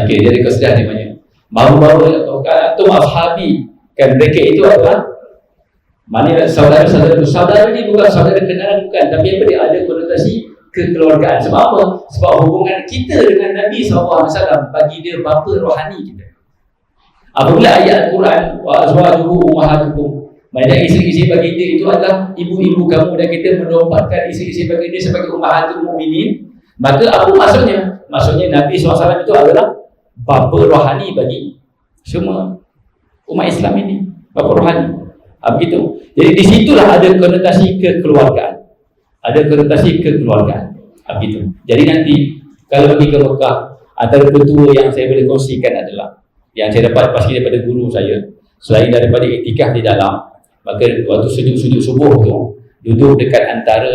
Okey, dia ada qasidah dia banyak. Baru-baru antum ashabi, kan mereka itu adalah mana saudara ni bukan saudara kenalan, bukan, tapi apa dia ada konotasi kekeluargaan. Sebab apa? Sebab hubungan kita dengan Nabi SAW bagi dia bapa rohani kita. Apabila ayat Al-Quran wa azwajuhu ummahatukum, maknanya isteri-isteri baginda itu adalah ibu-ibu kamu, dan kita menobatkan isteri-isteri baginda sebagai ummahatul mukminin. Maka apa maksudnya? Maksudnya Nabi SAW itu adalah bapa rohani bagi semua umat Islam ini, bapa rohani. Begitu. Jadi di situlah ada konotasi kekeluargaan. Begitu. Jadi nanti kalau pergi ke Mekah, antara petua yang saya boleh kongsikan adalah yang saya dapat pasti daripada guru saya, selain daripada iktikaf di dalam, maka waktu sujud subuh tu duduk dekat antara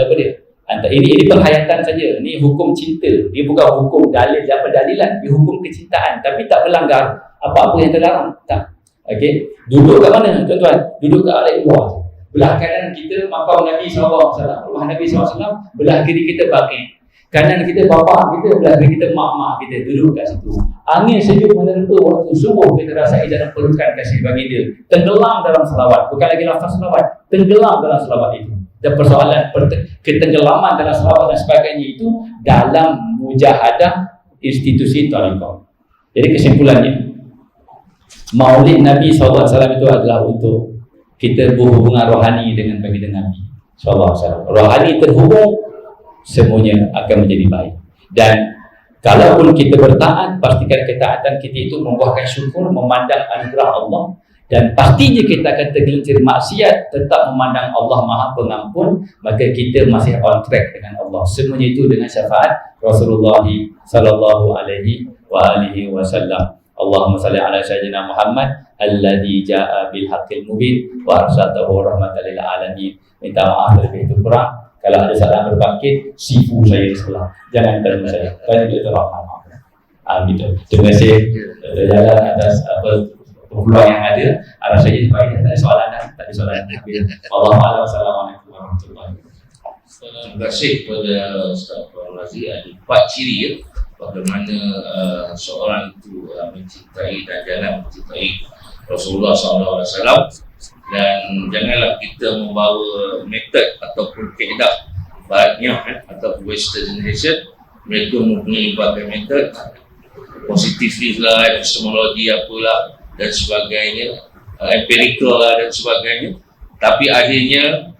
ini penghayatan saja. Ini hukum cinta. Dia bukan hukum dalilan, dia hukum kecintaan, tapi tak melanggar apa-apa yang terlarang. Tak. Okey. Duduk kat mana tuan-tuan? Duduk kat arah luar. Belah kanan kita makam Nabi SAW, rumah Nabi SAW. Belah kiri kita baqi'. Kanan kita bapa kita, belah kiri kita mak kita. Duduk kat situ. Angin sejuk menerpa waktu subuh kita rasai dalam pelukan kasih bagi dia. Tenggelam dalam selawat. Bukan lagi lafaz selawat. Tenggelam dalam selawat itu. Dan persoalan ketenggelaman dalam selawat dan sebagainya itu dalam mujahadah institusi tariqah. Jadi kesimpulannya, Maulid Nabi SAW itu adalah untuk kita berhubungan rohani dengan baginda Nabi SAW. Rohani terhubung, semuanya akan menjadi baik. Dan kalaupun kita bertaat, pastikan ketaatan kita itu membuahkan syukur, memandang anugerah Allah. Dan pastinya kita akan tergelincir maksiat, tetap memandang Allah Maha Pengampun, maka kita masih on track dengan Allah. Semuanya itu dengan syafaat Rasulullah sallallahu alaihi wasallam. Allahumma salli ala sayyidina Muhammad alladzi jaa bil haqqil mubin wa arsaltahu rahmatan lil alamin. Minta maaf lebih itu kurang. Kalau ada salah berbangkit, sifu saya sebelah. Jangan terima saya. Kan itu rahmat. Gitu. Terima kasih jalan atas peluang yang ada. Arah saja supaya tak ada soalan dah. Tak ada soalan. Wallahualam. Assalamualaikum warahmatullahi wabarakatuh. Terima kasih kepada Ustaz Fahrul Razi. Ada 4 ciri ya, bagaimana seorang itu mencintai dan jalan mencintai Rasulullah SAW. Dan janganlah kita membawa metod ataupun kaedah baratnya ataupun western generation. Mereka mempunyai berbagai metod, positivist lah, epistemologi apalah dan sebagainya, empirical lah dan sebagainya, tapi akhirnya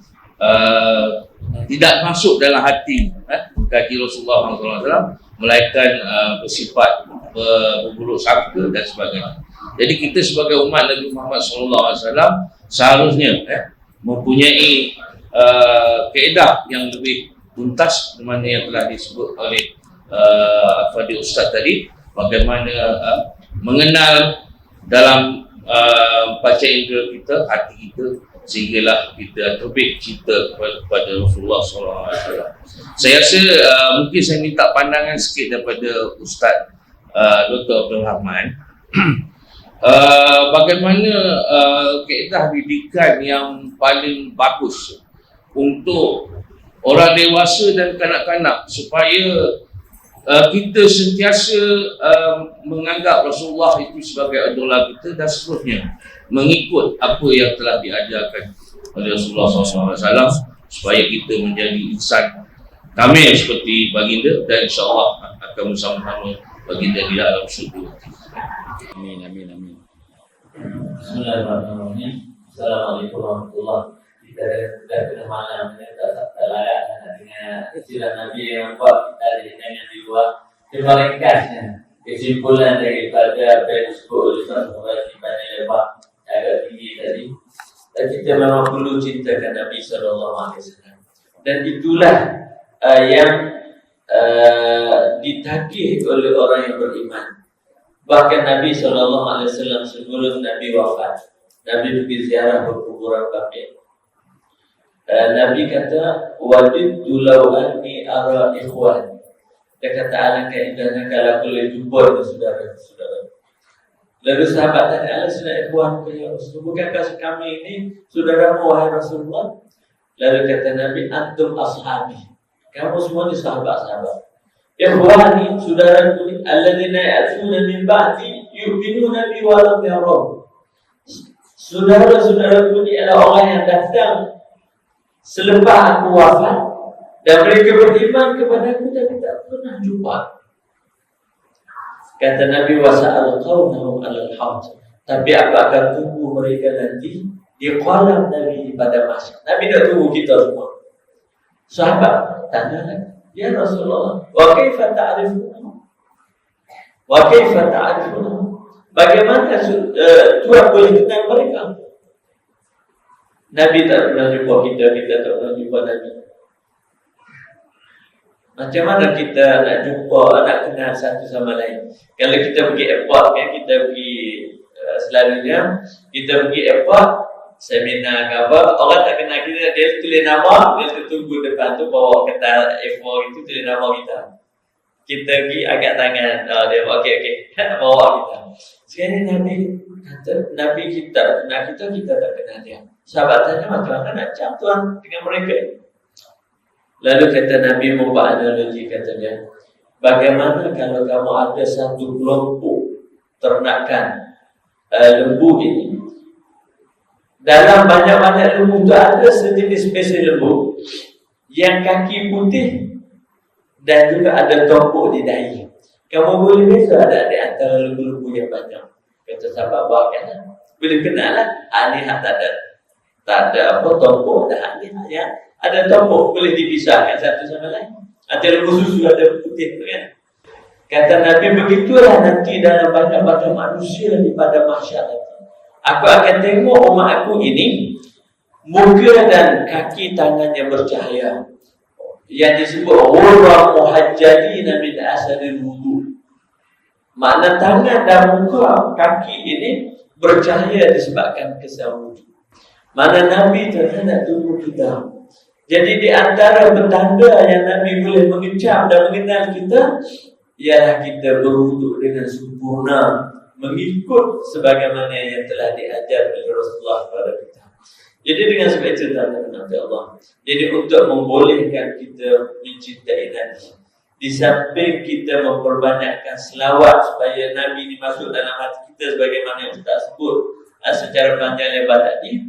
tidak masuk dalam hati mengkaji Rasulullah SAW, melainkan bersifat berburuk sangka dan sebagainya. Jadi kita sebagai umat Nabi Muhammad SAW seharusnya mempunyai kaedah yang lebih tuntas, mana yang telah disebut oleh Fadil Ustaz tadi, bagaimana mengenal dalam panca indera kita, hati kita, sehinggalah kita terbit cinta kepada Rasulullah SAW. Saya rasa mungkin saya minta pandangan sikit daripada Ustaz Dr. Abdul Rahman. Bagaimana kaedah didikan yang paling bagus untuk orang dewasa dan kanak-kanak supaya kita sentiasa menganggap Rasulullah itu sebagai idola kita dan seterusnya, mengikut apa yang telah diajarkan oleh Rasulullah SAW supaya kita menjadi insan kamil seperti baginda, dan insyaAllah akan bersama-sama baginda di dalam syurga. Amin, amin, amin. Bismillahirrahmanirrahim. Assalamualaikum warahmatullahi wabarakatuh. Kita dah kena malam, kita tak layak dengan istilah Nabi yang kuat. Kita dengan yang di luar. Terima ringkasnya kesimpulan daripada apa yang disebut oleh Ustaz Muradi pada lebar agak tinggi tadi. Dan kita memang perlu cintakan Nabi SAW. Dan itulah yang ditagih oleh orang yang beriman. Bahkan Nabi SAW sebelum Nabi wafat, Nabi pergi ziarah berkuburan Baqi'. Nabi kata, wadidtu law anni ara ikhwan. Dia kata, alangkah indahnya kalau aku boleh jumpa dengan saudara-saudara. Lalu sahabat tanya, ala sudah ikhwan ya Rasulullah, bukankah kami ini saudaramu wahai Rasulullah? Lalu kata Nabi, antum ashabi, kamu semua ini sahabat-sahabat. Ikhwani, saudaraku ni, alladzina ya'tuna min ba'di yu'minuna bi wa lam yarahu. Saudara-saudaraku ni adalah orang yang datang selepas aku wafat dan mereka beriman kepada aku tapi tak pernah jumpa. Kata Nabi, wasa'al qawnahum alal haud. Tapi aku akan tunggu mereka nanti di qalam Nabi pada masa. Nabi tak tunggu kita semua. Sahabat tanya lagi, ya Rasulullah, wa kaifa ta'rifuhum? Wa kaifa ta'rifuna? Bagaimana Tuhan boleh kenal mereka? Nabi tak pernah jumpa kita, kita tak pernah jumpa Nabi. Macam mana kita nak jumpa, nak kenal satu sama lain? Kalau kita pergi airport kan, kita pergi selalunya kita pergi airport, seminar ke apa, orang tak kenal kita, dia tulis nama, dia tunggu depan tu bawa kertas A4 itu tulis nama kita. Kita pergi agak tangan, dia okey bawa kita. Sekarang Nabi kita kenal kita tak kenal dia. Sahabat tanya, macam mana nak cakap Tuhan dengan mereka? Lalu kata Nabi membuat analogi, kata dia, bagaimana kalau kamu ada satu kelompok ternakan lembu ini, dalam banyak-banyak lembu itu ada sejenis spesies lembu yang kaki putih dan juga ada tombok di dahi. Kamu boleh beza ada di antara lembu-lembu yang banyak. Kata sahabat, bawakan, boleh kenal lah. Ini tak ada apa tombok, dah ini ya. Ada tombok, boleh dipisahkan satu sama lain. Ada lembu susu, ada putih tu kan. Kata Nabi, begitulah nanti dalam banyak-banyak manusia di pada mahsyar nanti. Aku akan tengok umat aku ini, muka dan kaki tangannya bercahaya, yang disebut ghurran muhajjalina min asaril wudu. Makna tangan dan muka kaki ini bercahaya disebabkan kesan wudu. Mana Nabi terhadap tubuh kita. Jadi di antara petanda yang Nabi boleh mengecam dan mengenal kita, ialah kita berwudu dengan sempurna, mengikut sebagaimana yang telah diajar oleh Rasulullah kepada kita. Jadi dengan sebab itu nanti Allah. Jadi untuk membolehkan kita mencintai Nabi, di samping kita memperbanyakkan selawat supaya Nabi ini masuk dalam hati kita sebagaimana yang kita sebut secara panjang lebar tadi,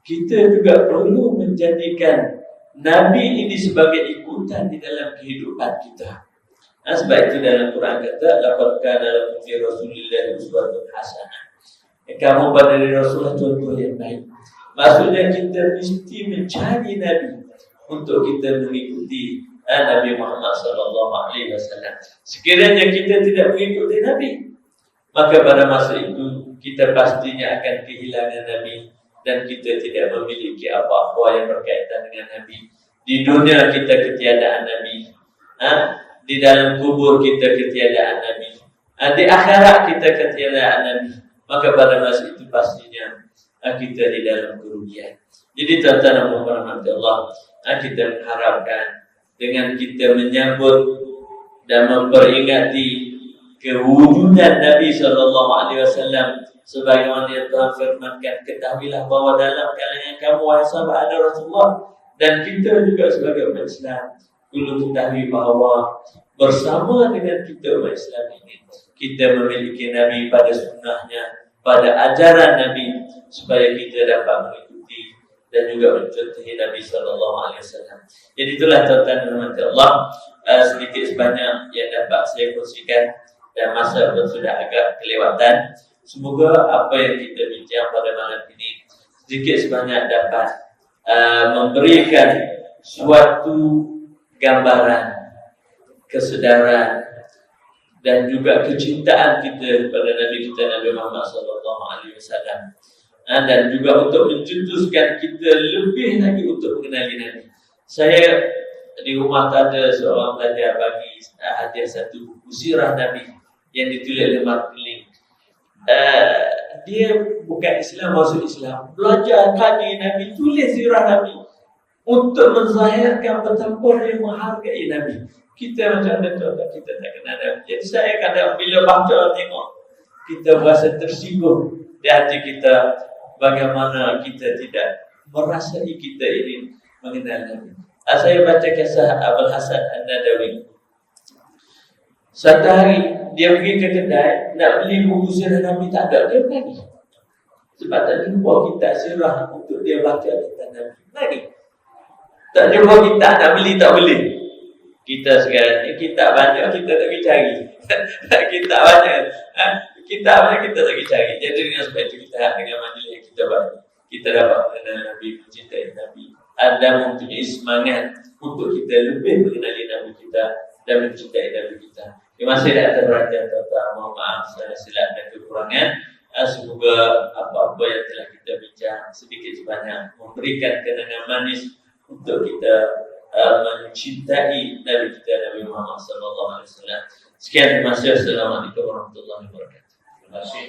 kita juga perlu menjadikan Nabi ini sebagai ikutan di dalam kehidupan kita. Sebab itu dalam Quran kata, laqad kana lakum fi Rasulillahi uswatun hasanah. Kamu pada Rasulullah contoh yang baik. Maksudnya kita mesti mencari Nabi untuk kita mengikuti Nabi Muhammad sallallahu alaihi wasallam. Sekiranya kita tidak mengikuti Nabi, maka pada masa itu kita pastinya akan kehilangan Nabi dan kita tidak memiliki apa-apa yang berkaitan dengan Nabi. Di dunia kita ketiadaan Nabi, di dalam kubur kita ketiadaan Nabi, di akhirat kita ketiadaan Nabi. Maka pada masa itu pastinya kita di dalam kerugian. Jadi tuan-tuan dan puan-puan Allah, kita mengharapkan dengan kita menyambut dan memperingati kewujudan Nabi SAW, sebagaimana yang Tuhan firmankan, ketahuilah bahawa dalam kalangan kamu wahai sahabat ada Rasulullah, dan kita juga sebagai umat Islam perlu ketahui bahawa bersama dengan kita umat Islam ini, kita memiliki Nabi pada sunnahnya, pada ajaran Nabi, supaya kita dapat mengikuti dan juga mencontohi Nabi SAW. Jadi itulah tuan-tuan dan puan Allah, sedikit sebanyak yang dapat saya kongsikan, dan masa pun sudah agak kelewatan. Semoga apa yang kita bincang pada malam ini sedikit sebanyak dapat memberikan suatu gambaran kesedaran dan juga kecintaan kita kepada Nabi kita Nabi Muhammad SAW, dan juga untuk mencetuskan kita lebih lagi untuk mengenali Nabi. Saya di rumah ada seorang pelajar bagi hadiah satu buku sirah Nabi yang ditulis oleh Mark Link. Dia bukan Islam, masuk Islam, belajar kaji Nabi, tulis sirah Nabi untuk menzahirkan betapa dia menghargai Nabi. Kita macam mana kita tak kenal Nabi. Jadi saya kadang bila baca tengok, kita berasa tersinggung di hati kita, bagaimana kita tidak merasai kita ini mengenal Nabi. Saya baca kisah Abul Hasan An-Nadawi. Satu hari dia pergi ke kedai nak beli buku sirah Nabi, tak ada, dia pergi. Sebab tak jumpa kitab sirah untuk dia baca tentang Nabi. Lagi tak jumpa kitab, nak beli tak boleh. Kita sekarang ni kitab banyak, kita tak pergi cari. Kitab banyak, kitab banyak kita tak pergi cari. Jadi dengan sebab itu kita dengan majlis yang kita buat, kita dapat mengenal Nabi, mencintai Nabi, ada mempunyai semangat untuk kita lebih mengenali Nabi kita dan mencintai Nabi kita. Terima kasih atas perhatian tuan-tuan. maaf segala silap dan kekurangan. Semoga apa-apa yang telah kita bincang sedikit sebanyak memberikan kenangan manis untuk kita mencintai Nabi kita Nabi Muhammad sallallahu alaihi wasallam. Sekian, terima kasih. Assalamualaikum warahmatullahi wabarakatuh. Terima kasih.